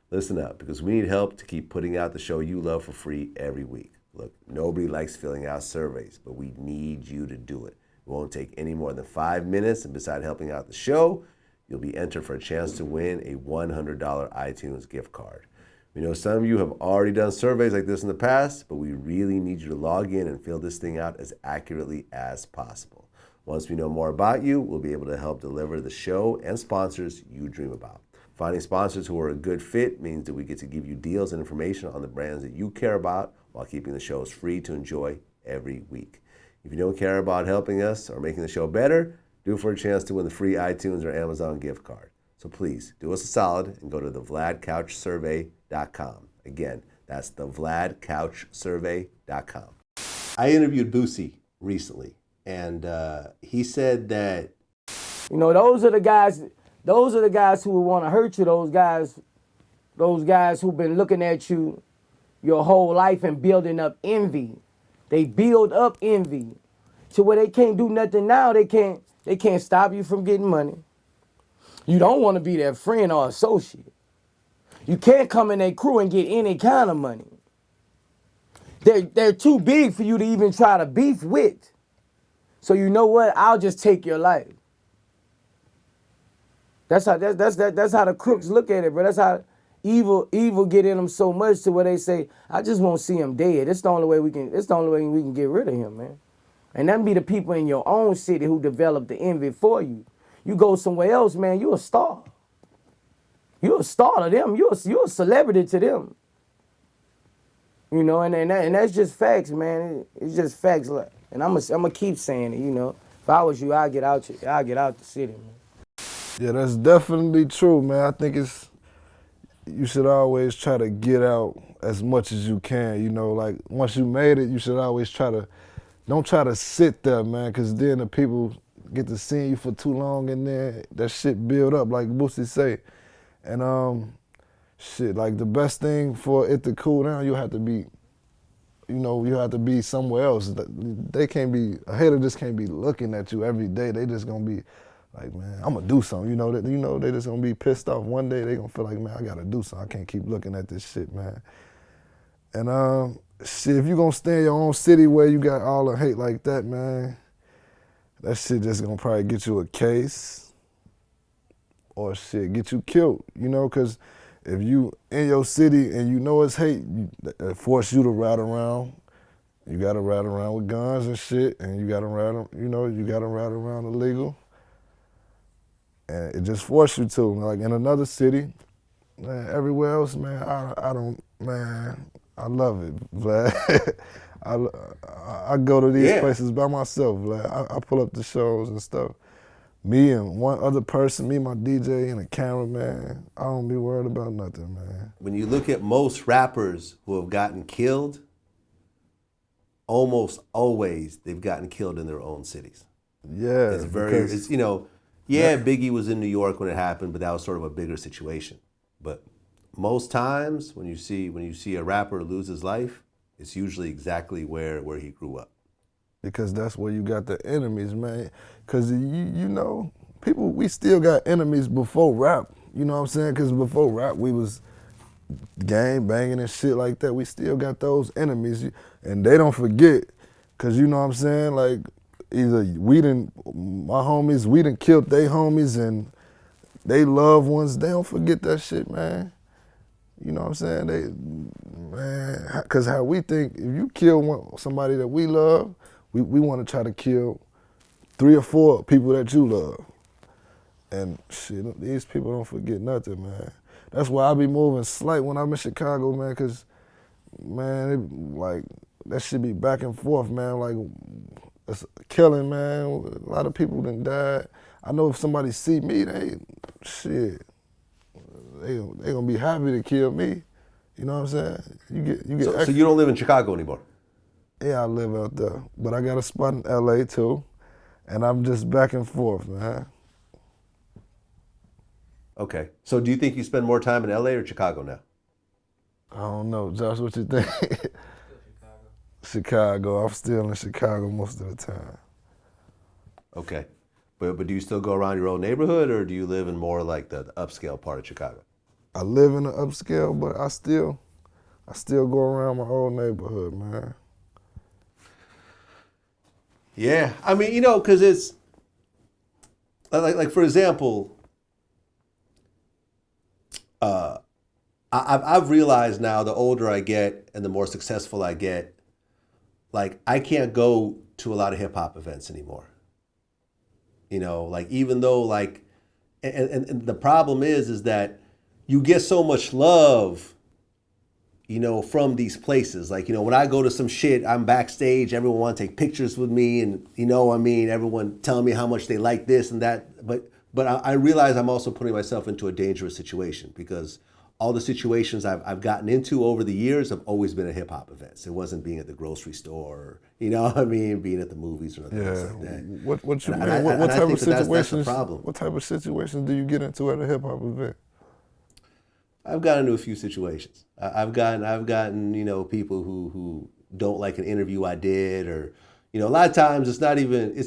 Listen up, because we need help to keep putting out the show you love for free every week. Look, nobody likes filling out surveys, but we need you to do it. It won't take any more than 5 minutes, and besides helping out the show, you'll be entered for a chance to win a $100 iTunes gift card. We know some of you have already done surveys like this in the past, but we really need you to log in and fill this thing out as accurately as possible. Once we know more about you, we'll be able to help deliver the show and sponsors you dream about. Finding sponsors who are a good fit means that we get to give you deals and information on the brands that you care about while keeping the shows free to enjoy every week. If you don't care about helping us or making the show better, do it for a chance to win the free iTunes or Amazon gift card. So please, do us a solid and go to thevladcouchsurvey.com. Again, that's thevladcouchsurvey.com. I interviewed Boosie recently, and he said that, you know, those are the guys who would want to hurt you, those guys who've been looking at you your whole life and building up envy. They build up envy to where they can't do nothing now. They can't stop you from getting money. You don't want to be their friend or associate. You can't come in their crew and get any kind of money. They're too big for you to even try to beef with. So you know what? I'll just take your life. That's how the crooks look at it, bro. That's how evil get in them so much to where they say, I just won't see him dead. It's the only way we can get rid of him, man. And that be the people in your own city who develop the envy for you. You go somewhere else, man, you're a star. You're a star to them. You're a celebrity to them. You know, and that's just facts, man. It's just facts. Like, and I'm gonna keep saying it. You know, if I was you, I'd get out the city, man. Yeah, that's definitely true, man. I think you should always try to get out as much as you can. You know, like once you made it, you should always don't try to sit there, man, because then the people get to seeing you for too long and then that shit build up, like Boosie say. And shit, like the best thing for it to cool down, you have to be somewhere else. They can't be, a hater just can't be looking at you every day. They just gonna be like, man, I'm gonna do something. They just gonna be pissed off. One day they gonna feel like, man, I gotta do something. I can't keep looking at this shit, man. And shit, if you gonna stay in your own city where you got all the hate like that, man, that shit just gonna probably get you a case or shit, get you killed, because if you in your city and you know it's hate, it force you to ride around. You gotta ride around with guns and shit, and you gotta ride around illegal. And it just forced you to. Like in another city, man, everywhere else, man, I love it, Vlad. I go to these places by myself, Vlad. I pull up the shows and stuff. Me and one other person, me, my DJ, and a cameraman, I don't be worried about nothing, man. When you look at most rappers who have gotten killed, almost always they've gotten killed in their own cities. Yeah. Biggie was in New York when it happened, but that was sort of a bigger situation. But most times when you see a rapper lose his life, it's usually exactly where he grew up. Because that's where you got the enemies, man. Because, people, we still got enemies before rap. You know what I'm saying? Because before rap, we was gang banging and shit like that. We still got those enemies. And they don't forget. Because, you know what I'm saying? Like, either my homies, we done killed they homies and they loved ones. They don't forget that shit, man. You know what I'm saying? Because how we think, if you kill somebody that we love, we want to try to kill 3 or 4 people that you love. And shit, these people don't forget nothing, man. That's why I be moving slight when I'm in Chicago, man, because, man, that shit be back and forth, man. Like, it's killing, man. A lot of people done died. I know if somebody see me, they gonna be happy to kill me. You know what I'm saying? You get. So you don't live in Chicago anymore? Yeah, I live out there, but I got a spot in LA too, and I'm just back and forth, man. Okay. So do you think you spend more time in LA or Chicago now? I don't know, Josh. What you think? Chicago. I'm still in Chicago most of the time. Okay. But do you still go around your own neighborhood, or do you live in more like the upscale part of Chicago? I live in the upscale, but I still go around my old neighborhood, man. Yeah, I mean, because it's like for example, I've realized now the older I get and the more successful I get, like I can't go to a lot of hip hop events anymore. Even though and the problem is that you get so much love, from these places. When I go to some shit, I'm backstage, everyone want to take pictures with me and, everyone telling me how much they like this and that. But I realize I'm also putting myself into a dangerous situation because all the situations I've gotten into over the years have always been at hip hop events. It wasn't being at the grocery store, being at the movies or things like that. What type of situations? That's the problem. What type of situations do you get into at a hip hop event? I've gotten into a few situations. I've gotten people who don't like an interview I did, or a lot of times it's not even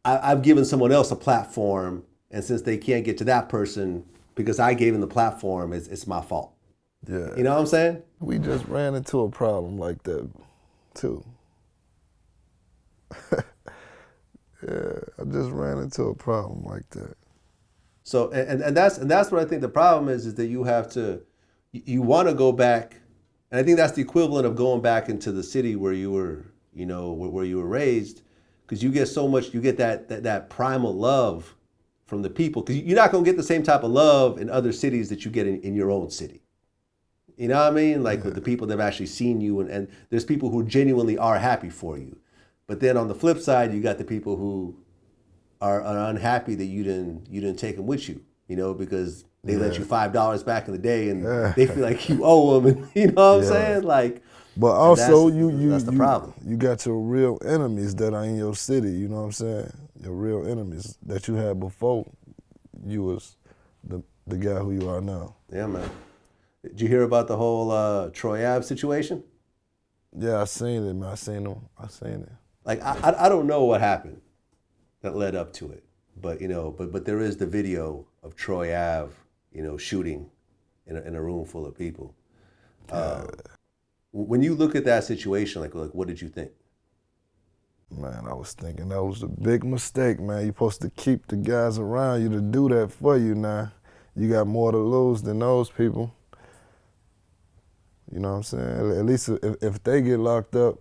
I've given someone else a platform, and since they can't get to that person because I gave them the platform, it's my fault. Yeah. You know what I'm saying? We just ran into a problem like that too. Yeah, I just ran into a problem like that. So and that's what I think the problem is that you want to go back, and I think that's the equivalent of going back into the city where you were, where you were raised, because you get that primal love from the people, because you're not gonna get the same type of love in other cities that you get in your own city. You know what I mean? Like with the people that have actually seen you, and there's people who genuinely are happy for you. But then on the flip side, you got the people who are unhappy that you didn't take them with you. You know, because they let you $5 back in the day, and they feel like you owe them, and you know what I'm saying? Like, but also that's the problem. You got your real enemies that are in your city. You know what I'm saying? Your real enemies that you had before you was the guy who you are now. Yeah, man. Did you hear about the whole Troy Ave situation? Yeah, I seen it, man. I seen it. Like, I don't know what happened that led up to it, but you know, but there is the video of Troy Ave, you know, shooting in a room full of people. When you look at that situation, like what did you think? Man, I was thinking that was a big mistake, man. You're supposed to keep the guys around you to do that for you now. You got more to lose than those people. You know what I'm saying? At least if they get locked up,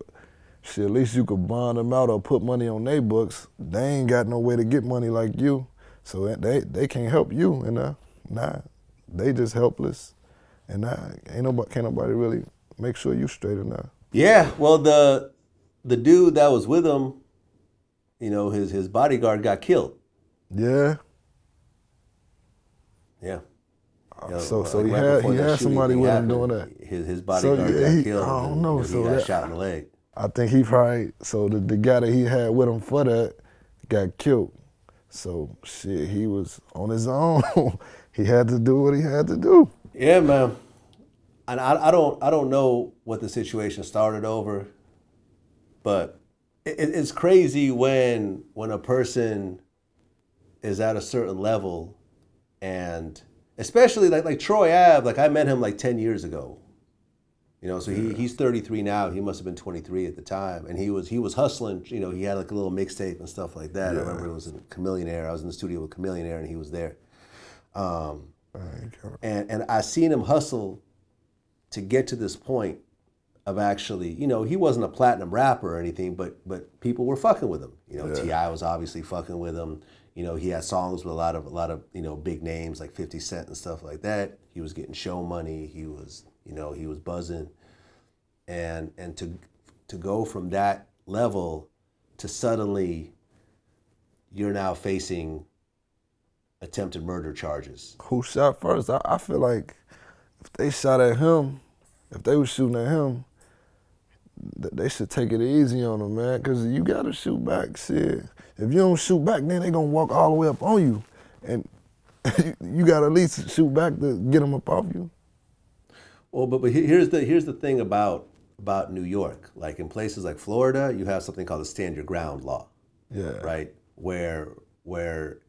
shit, at least you could bond them out or put money on their books. They ain't got no way to get money like you, so they can't help you. And they just helpless. And can't nobody really make sure you straight enough. Yeah, well, the dude that was with him, you know, his bodyguard got killed. Yeah. Yeah. So like he right had somebody with him doing that. His bodyguard got killed. I don't know. He got shot in the leg. I think he probably, so the guy that he had with him for that got killed. So shit, he was on his own. He had to do what he had to do. Yeah, man. And I don't know what the situation started over, but it's crazy when a person is at a certain level, and especially like Troy Ave, like I met him like 10 years ago. You know, so he's 33 now. He must have been 23 at the time, and he was hustling. You know, he had like a little mixtape and stuff like that. Yeah. I remember it was in Chameleon Air. I was in the studio with Chameleon Air, and he was there. And I seen him hustle to get to this point of actually, you know, he wasn't a platinum rapper or anything, but people were fucking with him. You know, T.I. was obviously fucking with him. You know, he had songs with a lot of you know, big names like 50 Cent and stuff like that. He was getting show money. He was buzzing. And to go from that level to suddenly you're now facing attempted murder charges. Who shot first? I feel like if they shot at him, if they was shooting at him, they should take it easy on him, man, because you got to shoot back. Shit. If you don't shoot back, then they going to walk all the way up on you. And you got to at least shoot back to get them up off you. Well, but here's the thing about New York. Like in places like Florida, you have something called the stand your ground law. Yeah. Right? Where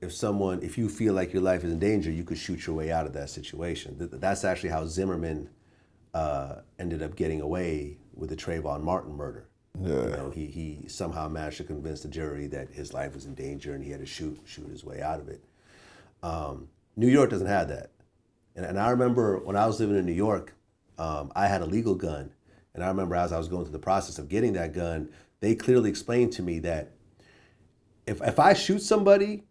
if you feel like your life is in danger, you could shoot your way out of that situation. That's actually how Zimmerman ended up getting away with the Trayvon Martin murder. Yeah. You know, he somehow managed to convince the jury that his life was in danger and he had to shoot his way out of it. New York doesn't have that. And I remember when I was living in New York, I had a legal gun. And I remember as I was going through the process of getting that gun, they clearly explained to me that if I shoot somebody,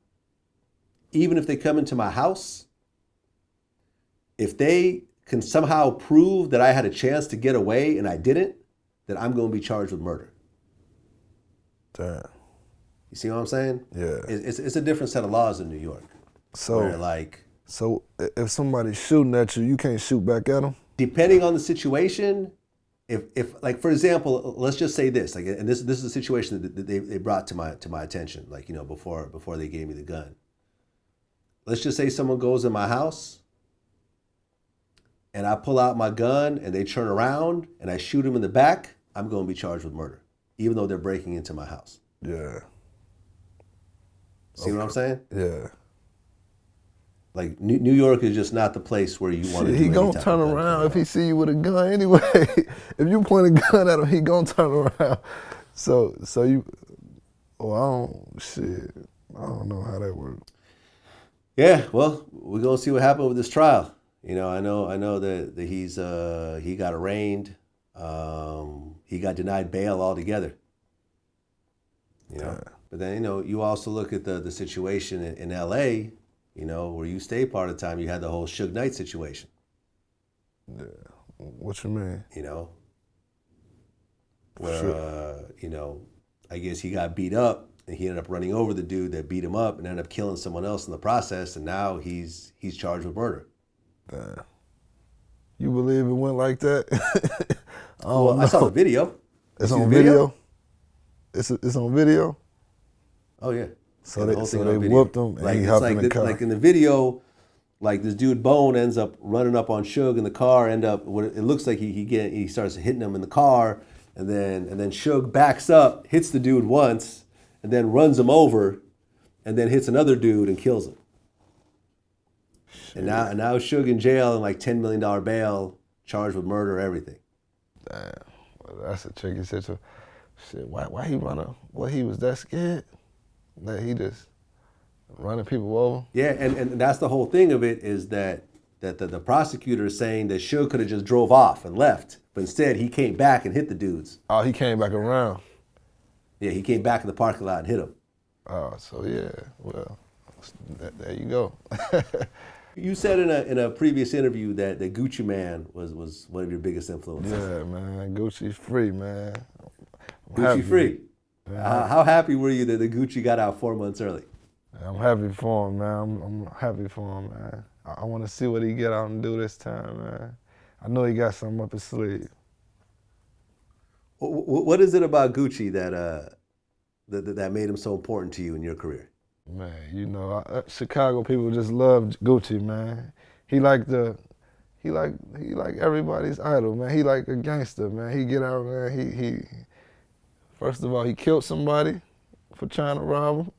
even if they come into my house, if they can somehow prove that I had a chance to get away and I didn't, then I'm going to be charged with murder. Damn. You see what I'm saying? Yeah. It's a different set of laws in New York. So if somebody's shooting at you, you can't shoot back at them? Depending on the situation, if like, for example, let's just say this, like, and this is a situation that they brought to my attention, like, you know, before they gave me the gun. Let's just say someone goes in my house and I pull out my gun and they turn around and I shoot them in the back, I'm going to be charged with murder, even though they're breaking into my house. Yeah. See what I'm saying? Yeah. Like New York is just not the place where you want to. He gonna turn around if he see you with a gun anyway. If you point a gun at him, he gonna turn around. So you, I don't know how that works. Yeah, well, we're gonna see what happened with this trial. You know, I know that he got arraigned. He got denied bail altogether. You know, but then, you know, you also look at the situation in L.A., you know, where you stay part of the time, you had the whole Suge Knight situation. Yeah. What you mean? You know, where you know, I guess he got beat up and he ended up running over the dude that beat him up and ended up killing someone else in the process, and now he's charged with murder. Damn. You believe it went like that? I saw the video. It's on video. It's on video. Oh yeah. So yeah, they whooped him and he hopped in the car. Like in the video, like this dude Bone ends up running up on Suge in the car. It looks like he starts hitting him in the car, and then Suge backs up, hits the dude once, and then runs him over, and then hits another dude and kills him. Shit. And now Suge in jail and like $10 million bail, charged with murder, everything. Damn, well, that's a tricky situation. Shit, why he run up? Well, he was that scared that he just running people over. Yeah, and that's the whole thing of it, is that the prosecutor is saying that Suge could have just drove off and left, but instead he came back and hit the dudes. Oh, he came back around. Yeah, he came back in the parking lot and hit him. Oh, so yeah, well, there you go. You said in a previous interview that Gucci Mane was one of your biggest influences. Yeah, man, Gucci's free, man. Gucci free. How happy were you that the Gucci got out 4 months early? I'm happy for him, man. I'm happy for him, man. I want to see what he get out and do this time, man. I know he got something up his sleeve. What is it about Gucci that made him so important to you in your career? Man, you know, Chicago people just love Gucci, man. He like everybody's idol, man. He like a gangster, man. He get out, man. He first of all, he killed somebody for trying to rob him.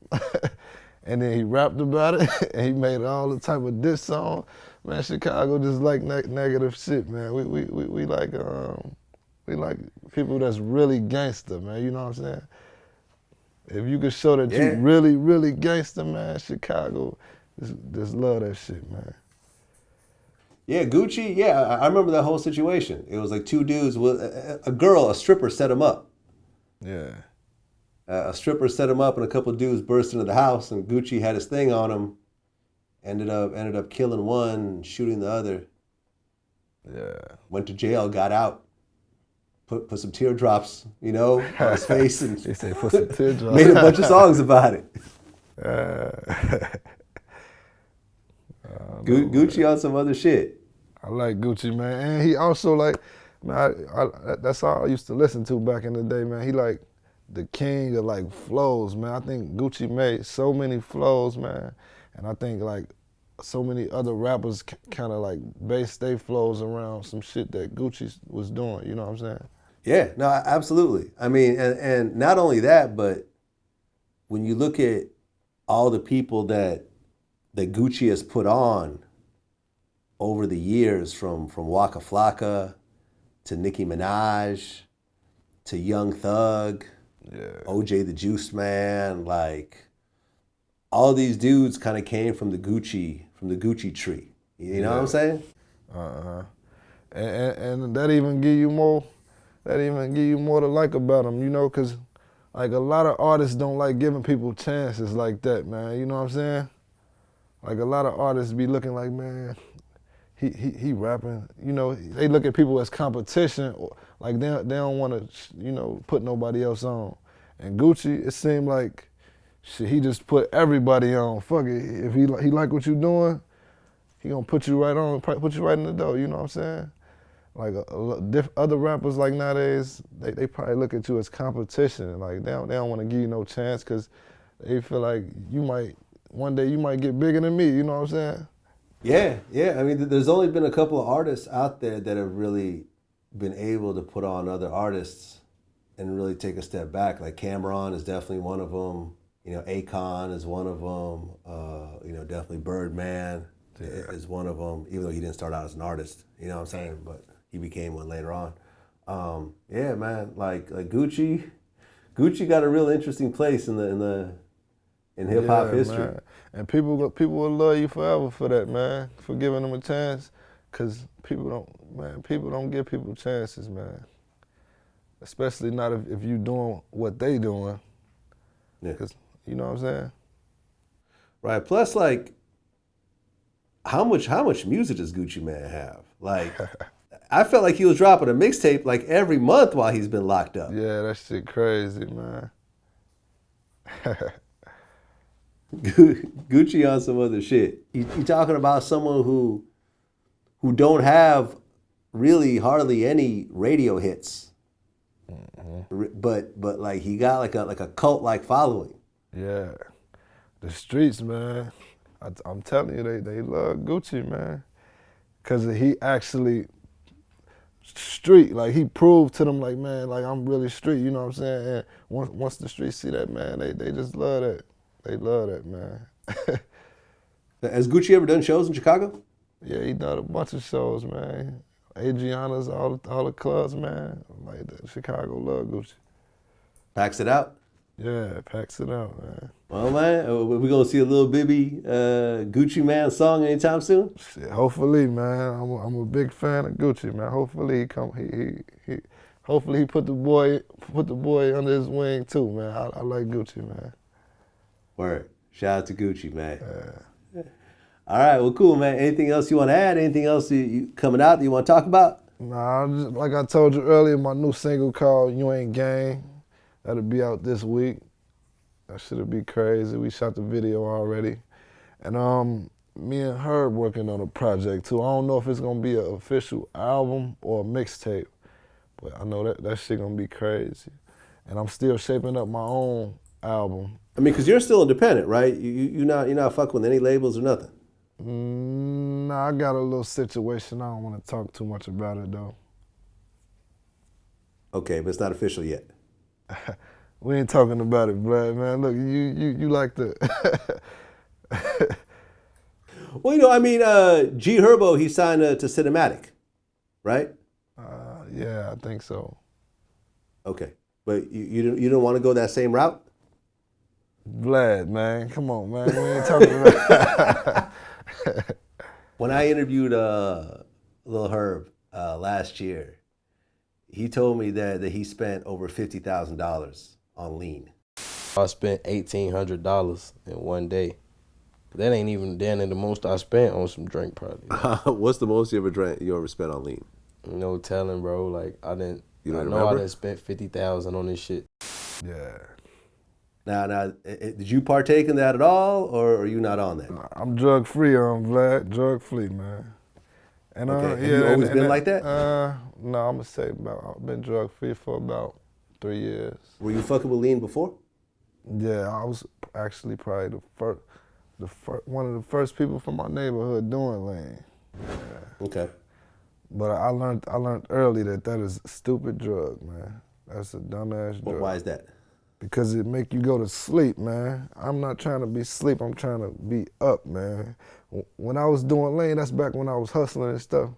And then he rapped about it, and he made all the type of diss song. Man, Chicago just like negative shit, man. We like people that's really gangster, man. You know what I'm saying? If you could show that you really, really gangster, man, Chicago just love that shit, man. Yeah, Gucci. Yeah, I remember that whole situation. It was like two dudes with a stripper set him up. Yeah. A stripper set him up, and a couple of dudes burst into the house, and Gucci had his thing on him. Ended up killing one, and shooting the other. Yeah. Went to jail, got out, put some teardrops, on his face, and He said put some teardrops. made a bunch of songs about it. Gucci on some other shit. I like Gucci, man, and he also like, man, that's all I used to listen to back in the day, man. He like the king of like flows, man. I think Gucci made so many flows, man, and I think like so many other rappers kind of like based their flows around some shit that Gucci was doing. You know what I'm saying? Yeah, no, absolutely. I mean, and not only that, but when you look at all the people that Gucci has put on over the years, from Waka Flocka to Nicki Minaj to Young Thug, OJ the Juice Man, like all these dudes kind of came from the Gucci tree. You know what I'm saying? And that even give you more. That even give you more to like about them, because like a lot of artists don't like giving people chances like that, man. You know what I'm saying? Like a lot of artists be looking like, man, he rapping. They look at people as competition, like they don't want to, put nobody else on. And Gucci, it seemed like, shit, he just put everybody on. Fuck it, if he like what you doing, he gonna put you right on, put you right in the door. You know what I'm saying? Like other rappers like nowadays, they probably look at you as competition. Like they don't want to give you no chance because they feel like one day you might get bigger than me. You know what I'm saying? Yeah. I mean, there's only been a couple of artists out there that have really been able to put on other artists and really take a step back. Like Cameron is definitely one of them. Akon is one of them. Definitely Birdman is one of them. Even though he didn't start out as an artist, you know what I'm saying? But he became one later on. Yeah, man. Like Gucci got a real interesting place in hip hop history. Man. And people will love you forever for that, man. For giving them a chance, cause people don't give people chances, man. Especially not if you doing what they doing. Yeah. Cause you know what I'm saying? Right. Plus, like, how much music does Gucci Mane have? Like, I felt like he was dropping a mixtape like every month while he's been locked up. Yeah, that shit crazy, man. Gucci on some other shit. You talking about someone who don't have really hardly any radio hits, but like he got like a cult like following. Yeah, the streets, man. I'm telling you, they love Gucci, man, cause he actually street. Like he proved to them, like, man, like I'm really street. You know what I'm saying? And once the streets see that, man, they just love that. They love that, man. Has Gucci ever done shows in Chicago? Yeah, he done a bunch of shows, man. Adriana's, all the clubs, man. Like Chicago love Gucci. Packs it out. Yeah, packs it out, man. Well, man, we gonna see a Lil Bibby Gucci Man song anytime soon? Shit, hopefully, man. I'm a big fan of Gucci, man. Hopefully he come. He hopefully he put the boy under his wing too, man. I like Gucci, man. Word. Shout out to Gucci, man. All right, well, cool, man. Anything else you want to add? Anything else you coming out that you want to talk about? Nah, just, like I told you earlier, my new single called "You Ain't Gang." That'll be out this week. That shit'll be crazy. We shot the video already. And me and Herb working on a project too. I don't know if it's gonna be an official album or a mixtape, but I know that shit gonna be crazy. And I'm still shaping up my own album. I mean, because you're still independent, right? You're not fucking with any labels or nothing. Nah, I got a little situation. I don't want to talk too much about it though. Okay, but it's not official yet. We ain't talking about it, Vlad, man. Look, you like the... Well, you know, I mean, G Herbo, he signed to Cinematic, right? Yeah, I think so. Okay, but you don't want to go that same route? Vlad, man, come on, man. We ain't talking about... When I interviewed Lil Herb last year, he told me that he spent over $50,000 on lean. I spent $1,800 in one day. That ain't even down in the most I spent on some drink probably. What's the most you ever spent on lean? No telling, bro. Like I didn't. You don't I know remember? I didn't spent $50,000 on this shit. Yeah. Now, did you partake in that at all, or are you not on that? I'm drug-free, Vlad. Drug-free, man. And Okay. Have yeah, you always been like that? No, I'm gonna say I've been drug-free for about 3 years. Were you fucking with lean before? Yeah, I was actually probably one of the first people from my neighborhood doing lean. Yeah. Okay. But I learned early that is a stupid drug, man. That's a dumbass drug. Why is that? Because it make you go to sleep, man. I'm not trying to be asleep, I'm trying to be up, man. When I was doing lean, that's back when I was hustling and stuff.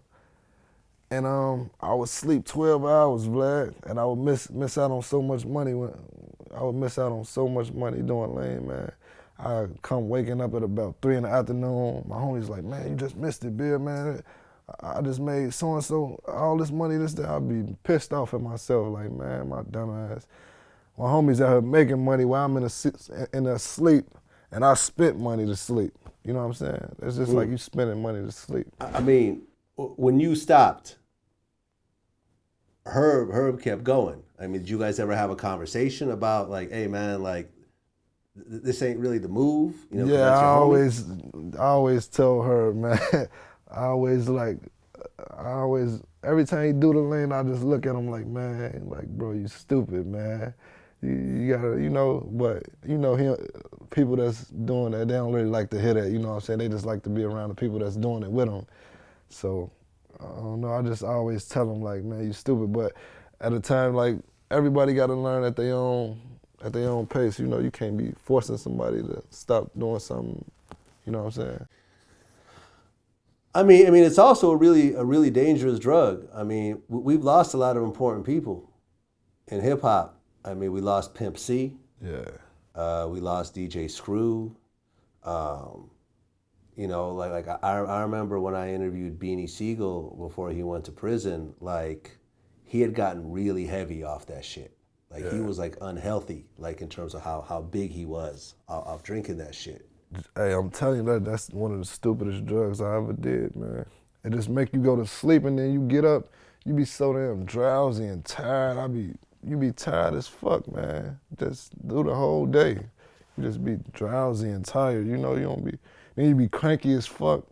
And I would sleep 12 hours, Vlad, and I would miss out on so much money. I would miss out on so much money doing lean, man. I come waking up at about 3 in the afternoon. My homie's like, man, you just missed it, Bill, man. I just made so-and-so all this money, this, that. I'd be pissed off at myself, like, man, my dumb ass. My homies out here making money while I'm in a sleep, and I spent money to sleep. You know what I'm saying? It's just like you spending money to sleep. I mean, when you stopped, Herb kept going. I mean, did you guys ever have a conversation about like, hey man, like this ain't really the move? You know, Yeah, I always tell her, man. Every time he do the lean, I just look at him like, man, like, bro, you stupid, man. You gotta, people that's doing that, they don't really like to hear that, you know what I'm saying? They just like to be around the people that's doing it with them. So, I don't know, I just always tell them like, man, you stupid. But at a time, like, everybody gotta learn at their own pace. You know, you can't be forcing somebody to stop doing something, you know what I'm saying? I mean, it's also a really dangerous drug. I mean, we've lost a lot of important people in hip hop. I mean, we lost Pimp C. Yeah. We lost DJ Screw. You know, like I remember when I interviewed Beanie Siegel before he went to prison, like he had gotten really heavy off that shit. Like he was like unhealthy, like in terms of how big he was off drinking that shit. Hey, I'm telling you, that's one of the stupidest drugs I ever did, man. It just make you go to sleep, and then you get up, you be so damn drowsy and tired. You be tired as fuck, man. Just do the whole day. You just be drowsy and tired. You know, then you be cranky as fuck.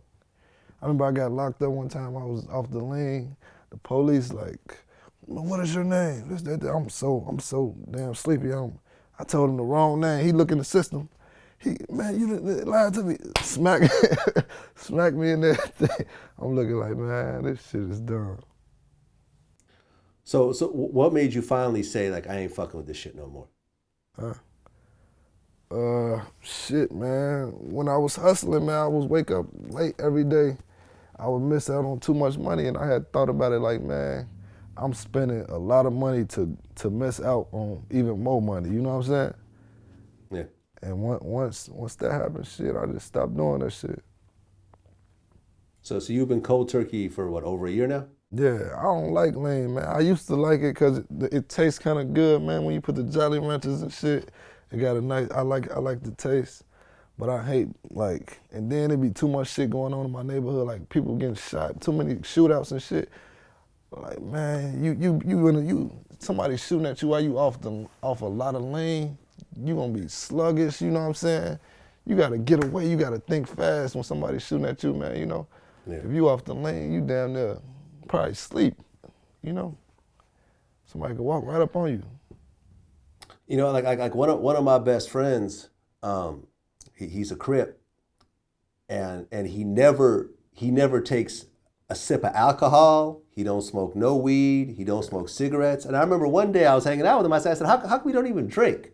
I remember I got locked up one time. I was off the lane. The police like, what is your name? This, that. I'm so damn sleepy. I told him the wrong name. He look in the system. Man, you lied to me. Smack me in that thing. I'm looking like, man, this shit is dumb. So what made you finally say, like, I ain't fucking with this shit no more? Shit, man. When I was hustling, man, I was wake up late every day. I would miss out on too much money, and I had thought about it like, man, I'm spending a lot of money to miss out on even more money. You know what I'm saying? Yeah. And once that happened, shit, I just stopped doing that shit. So you've been cold turkey for what, over a year now? Yeah, I don't like lean, man. I used to like it because it tastes kind of good, man. When you put the Jolly Ranchers and shit, it got a nice. I like the taste, but I hate like. And then it be too much shit going on in my neighborhood, like people getting shot, too many shootouts and shit. Like, man, you somebody shooting at you while you off a lot of lean, you gonna be sluggish. You know what I'm saying? You gotta get away. You gotta think fast when somebody's shooting at you, man. You know, Yeah. If you off the lane, you damn near probably sleep. You know, somebody could walk right up on you. You know, like one of my best friends, he's a Crip, and he never takes a sip of alcohol. He don't smoke no weed. He don't smoke cigarettes. And I remember one day I was hanging out with him. I said, how come we don't even drink?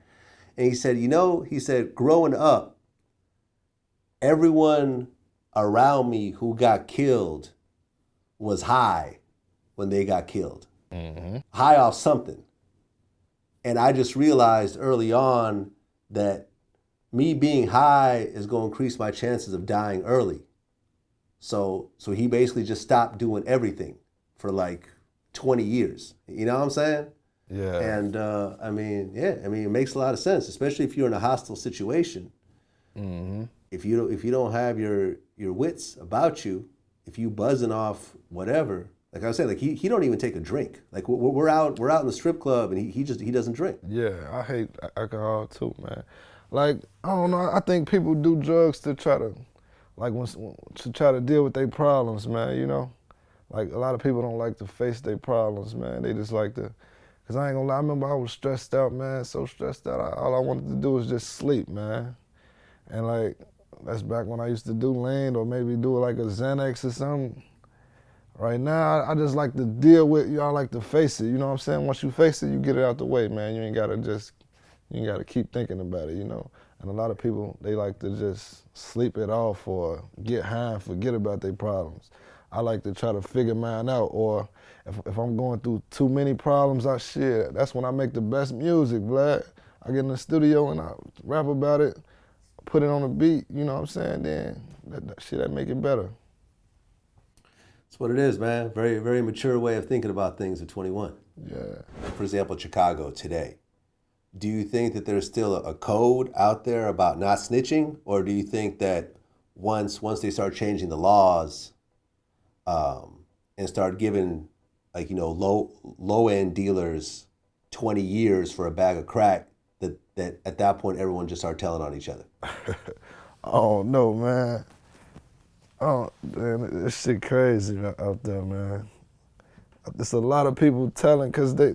And he said, growing up, everyone around me who got killed was high when they got killed. Mm-hmm. High off something. And I just realized early on that me being high is going to increase my chances of dying early. So he basically just stopped doing everything for like 20 years. You know what I'm saying? Yeah. And it makes a lot of sense, especially if you're in a hostile situation. Mm-hmm. If you don't have your wits about you, if you buzzing off whatever, like I said, like he don't even take a drink. Like we're out in the strip club and he doesn't drink. Yeah, I hate alcohol too, man. Like, I don't know, I think people do drugs to try to, like, to try to deal with their problems, man, you know? Like, a lot of people don't like to face their problems, man. They just like to, because I ain't gonna lie, I remember I was stressed out, man, so stressed out. All I wanted to do was just sleep, man. And, like, that's back when I used to do lean or maybe do like a Xanax or something. Right now, I just like to deal with, I like to face it, you know what I'm saying? Once you face it, you get it out the way, man. You ain't gotta keep thinking about it, you know? And a lot of people, they like to just sleep it off or get high and forget about their problems. I like to try to figure mine out, or if I'm going through too many problems, that's when I make the best music, Vlad. I get in the studio and I rap about it, put it on a beat, you know what I'm saying? Then that make it better. That's what it is, man. Very, very mature way of thinking about things at 21. Yeah. For example, Chicago today. Do you think that there's still a code out there about not snitching? Or do you think that once they start changing the laws and start giving, like, low end dealers 20 years for a bag of crack, that at that point everyone just start telling on each other? Oh, no, man. Oh, man, this shit crazy out there, man. There's a lot of people telling, because they,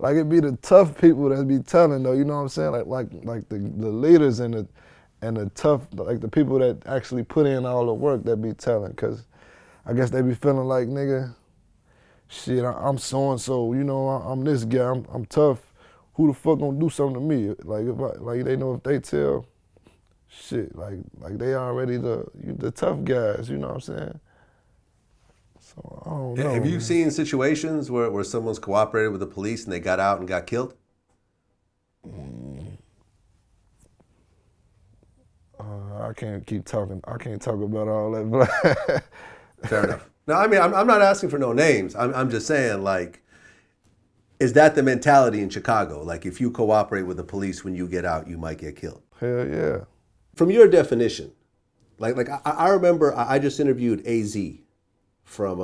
like, it be the tough people that be telling, though, you know what I'm saying? Like the leaders and the tough, like the people that actually put in all the work that be telling, because I guess they be feeling like, nigga, shit, I'm so-and-so, you know, I'm this guy, I'm tough. Who the fuck gonna do something to me? Like they know if they tell, shit, like they already the tough guys, you know what I'm saying? So I don't know. Have you seen situations where someone's cooperated with the police and they got out and got killed? I can't keep talking. I can't talk about all that. Fair enough. No, I mean, I'm not asking for no names. I'm just saying, like, is that the mentality in Chicago? Like, if you cooperate with the police when you get out, you might get killed. Hell yeah. From your definition, Like I remember I just interviewed AZ from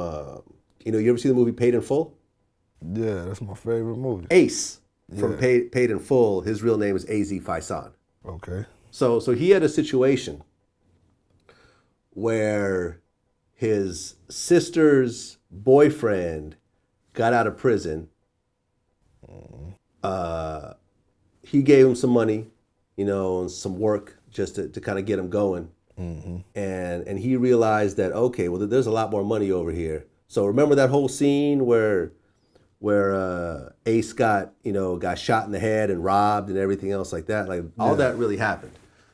you ever see the movie Paid in Full? Yeah, that's my favorite movie. Ace from Yeah. Paid in Full. His real name is AZ Faisan. Okay. So he had a situation where his sister's boyfriend got out of prison. He gave him some money, and some work just to kind of get him going. And he realized that, okay, well, there's a lot more money over here. So remember that whole scene where Ace got shot in the head and robbed and everything else like that? Like all that really happened.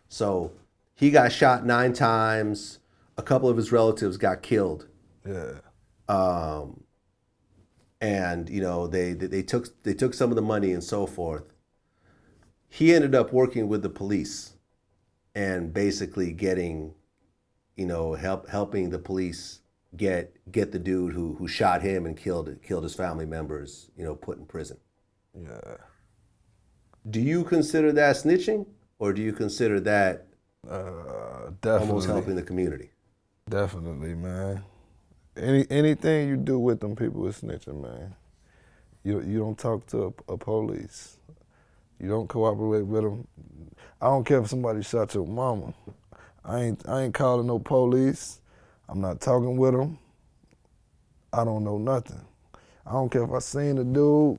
So he got shot 9 times. A couple of his relatives got killed. Yeah. And they took some of the money and so forth. He ended up working with the police and basically getting, helping the police get the dude who shot him and killed his family members, put in prison. Yeah. Do you consider that snitching, or do you consider that Definitely. almost helping the community? Definitely, man. Anything you do with them people is snitching, man. You don't talk to a police. You don't cooperate with them. I don't care if somebody shot your mama. I ain't calling no police. I'm not talking with them. I don't know nothing. I don't care if I seen a dude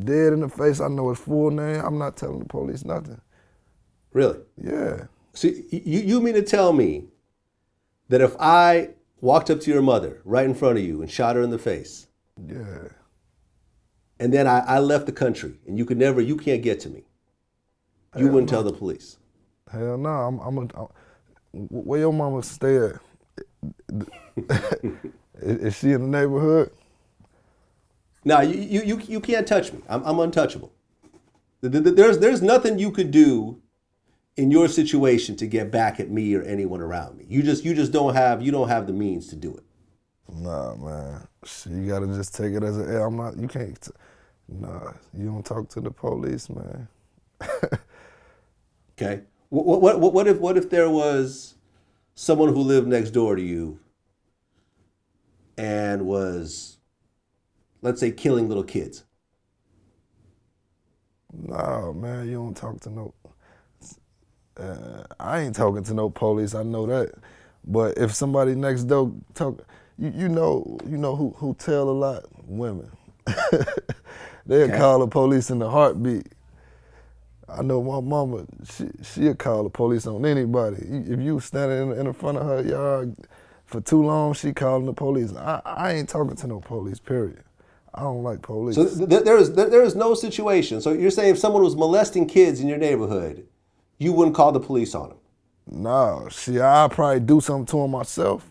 dead in the face. I know his full name. I'm not telling the police nothing. Really? Yeah. See, you mean to tell me that if I walked up to your mother right in front of you and shot her in the face, Yeah. and then I left the country and you can't get to me, you wouldn't tell the police? Hell no. I'm where your mama stay at? Is she in the neighborhood? No, you can't touch me. I'm untouchable. There's nothing you could do in your situation to get back at me or anyone around me. You just don't have the means to do it. Nah, man. Shit, you gotta just take it as an L. You can't. Nah, you don't talk to the police, man. Okay. What if there was someone who lived next door to you and was, let's say, killing little kids? Nah, man, you don't talk to no. I ain't talking to no police. I know that. But if somebody next door talk, you know who tell a lot? Women. They'll call the police in a heartbeat. I know my mama, she'll call the police on anybody. If you standing in front of her yard for too long, she calling the police. I ain't talking to no police, period. I don't like police. So there is no situation. So you're saying if someone was molesting kids in your neighborhood, you wouldn't call the police on them? No, I'll probably do something to him myself.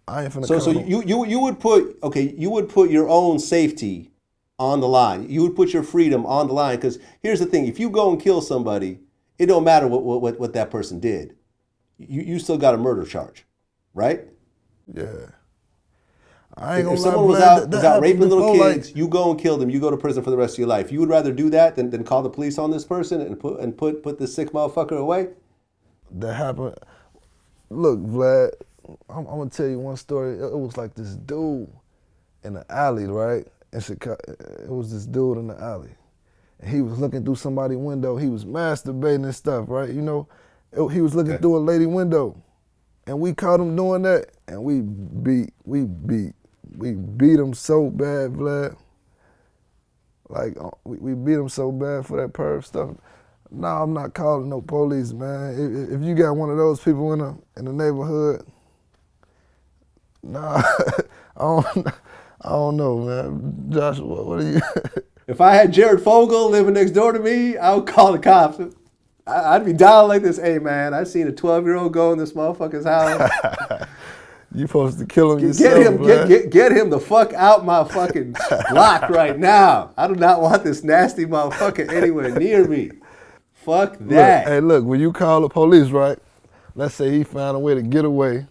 I ain't finna call So you would put your own safety on the line. You would put your freedom on the line, because here's the thing: if you go and kill somebody, it don't matter what that person did. You still got a murder charge, right? Yeah. I ain't gonna if someone was out raping little kids, you go and kill them. You go to prison for the rest of your life. You would rather do that than call the police on this person and put this sick motherfucker away? That happened. Look, Vlad, I'm gonna tell you one story. It was like this dude in the alley, right? In Chicago, it was this dude in the alley, and he was looking through somebody's window. He was masturbating and stuff, right? He was looking through a lady window, and we caught him doing that, and we beat him so bad, Vlad. Like we beat him so bad for that perv stuff. Nah, I'm not calling no police, man. If you got one of those people in the neighborhood, nah, I don't know, man. Joshua, what are you? If I had Jared Fogle living next door to me, I would call the cops. I'd be dialing like this. Hey, man, I seen a 12-year-old go in this motherfucker's house. You supposed to kill him yourself, get him the fuck out my fucking block right now. I do not want this nasty motherfucker anywhere near me. Fuck that. Look, when you call the police, right? Let's say he found a way to get away,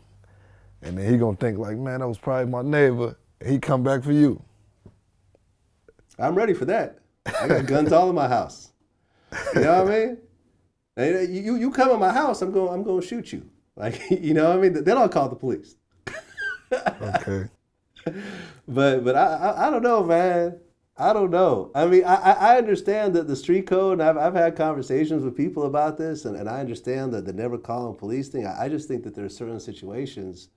and then he gonna think like, man, that was probably my neighbor. And he come back for you. I'm ready for that. I got guns all in my house. You know what I mean? You come in my house, I'm going to shoot you. Like, you know what I mean? Then I'll call the police. Okay. But I don't know, man. I don't know. I mean, I understand that the street code, and I've had conversations with people about this, and I understand that the never calling police thing. I just think that there are certain situations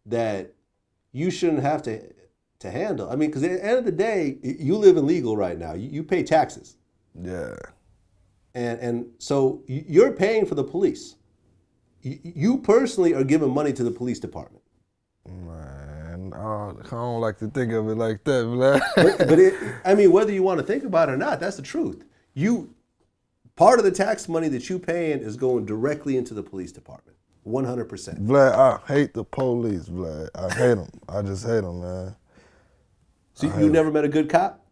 that you shouldn't have to handle. I mean, because at the end of the day, you live in legal right now. You pay taxes. Yeah. And so you're paying for the police. You personally are giving money to the police department. Man, I don't like to think of it like that, Vlad. but I mean, whether you want to think about it or not, that's the truth. Part of the tax money that you paying is going directly into the police department, 100%. Vlad, I hate the police, Vlad. I hate them. I just hate them, man. So you never met a good cop?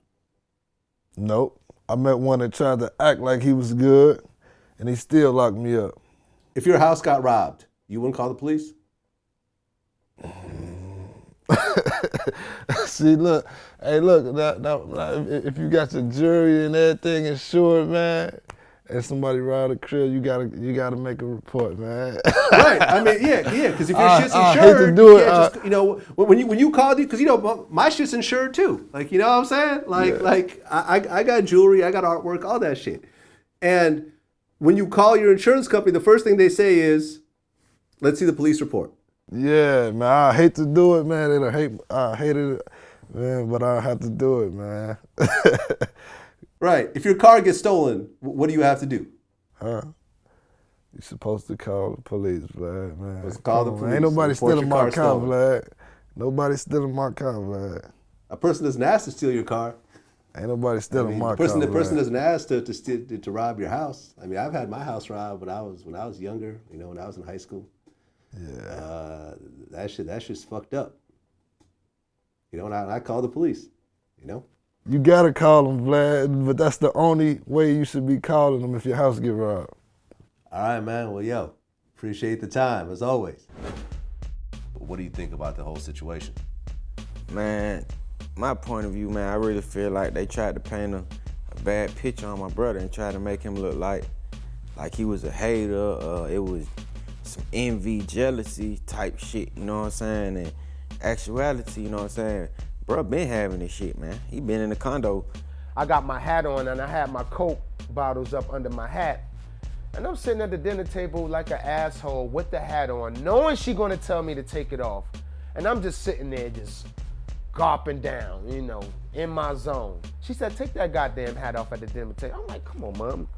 Nope. I met one that tried to act like he was good, and he still locked me up. If your house got robbed, you wouldn't call the police? See, look, now, if you got your jury and everything insured, man, and somebody robbed a crib, you gotta make a report, man. Right. I mean, yeah, because if your shit's I insured, hate to do you it, can't just, you know, when you call, because you know my shit's insured too. Like, you know what I'm saying? Like I got jewelry, I got artwork, all that shit. And when you call your insurance company, the first thing they say is, "Let's see the police report." Yeah, man, I hate to do it, man. I hated it, man, but I have to do it, man. Right. If your car gets stolen, what do you have to do? Huh? You're supposed to call the police, Vlad, man. Let's call the police. Ain't nobody Report stealing your car my car, stolen. Vlad. Nobody stealing my car, Vlad. A person doesn't ask to steal your car. Ain't nobody stealing my the person car, doesn't Vlad. ask to rob your house. I mean, I've had my house robbed when I was younger. You know, when I was in high school. Yeah. That shit's fucked up. You know, and I call the police. You know. You gotta call them, Vlad, but that's the only way you should be calling them if your house get robbed. All right, man. Well, yo, appreciate the time as always. What do you think about the whole situation? Man, my point of view, man, I really feel like they tried to paint a bad picture on my brother and try to make him look like he was a hater. It was some envy, jealousy type shit, you know what I'm saying? And actuality, you know what I'm saying? Bro been having this shit, man. He been in the condo. I got my hat on and I had my Coke bottles up under my hat. And I'm sitting at the dinner table like an asshole with the hat on, knowing she gonna tell me to take it off. And I'm just sitting there just gawping down, you know, in my zone. She said, take that goddamn hat off at the dinner table. I'm like, come on, Mom.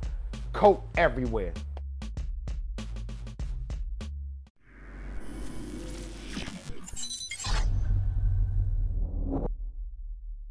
Coke everywhere.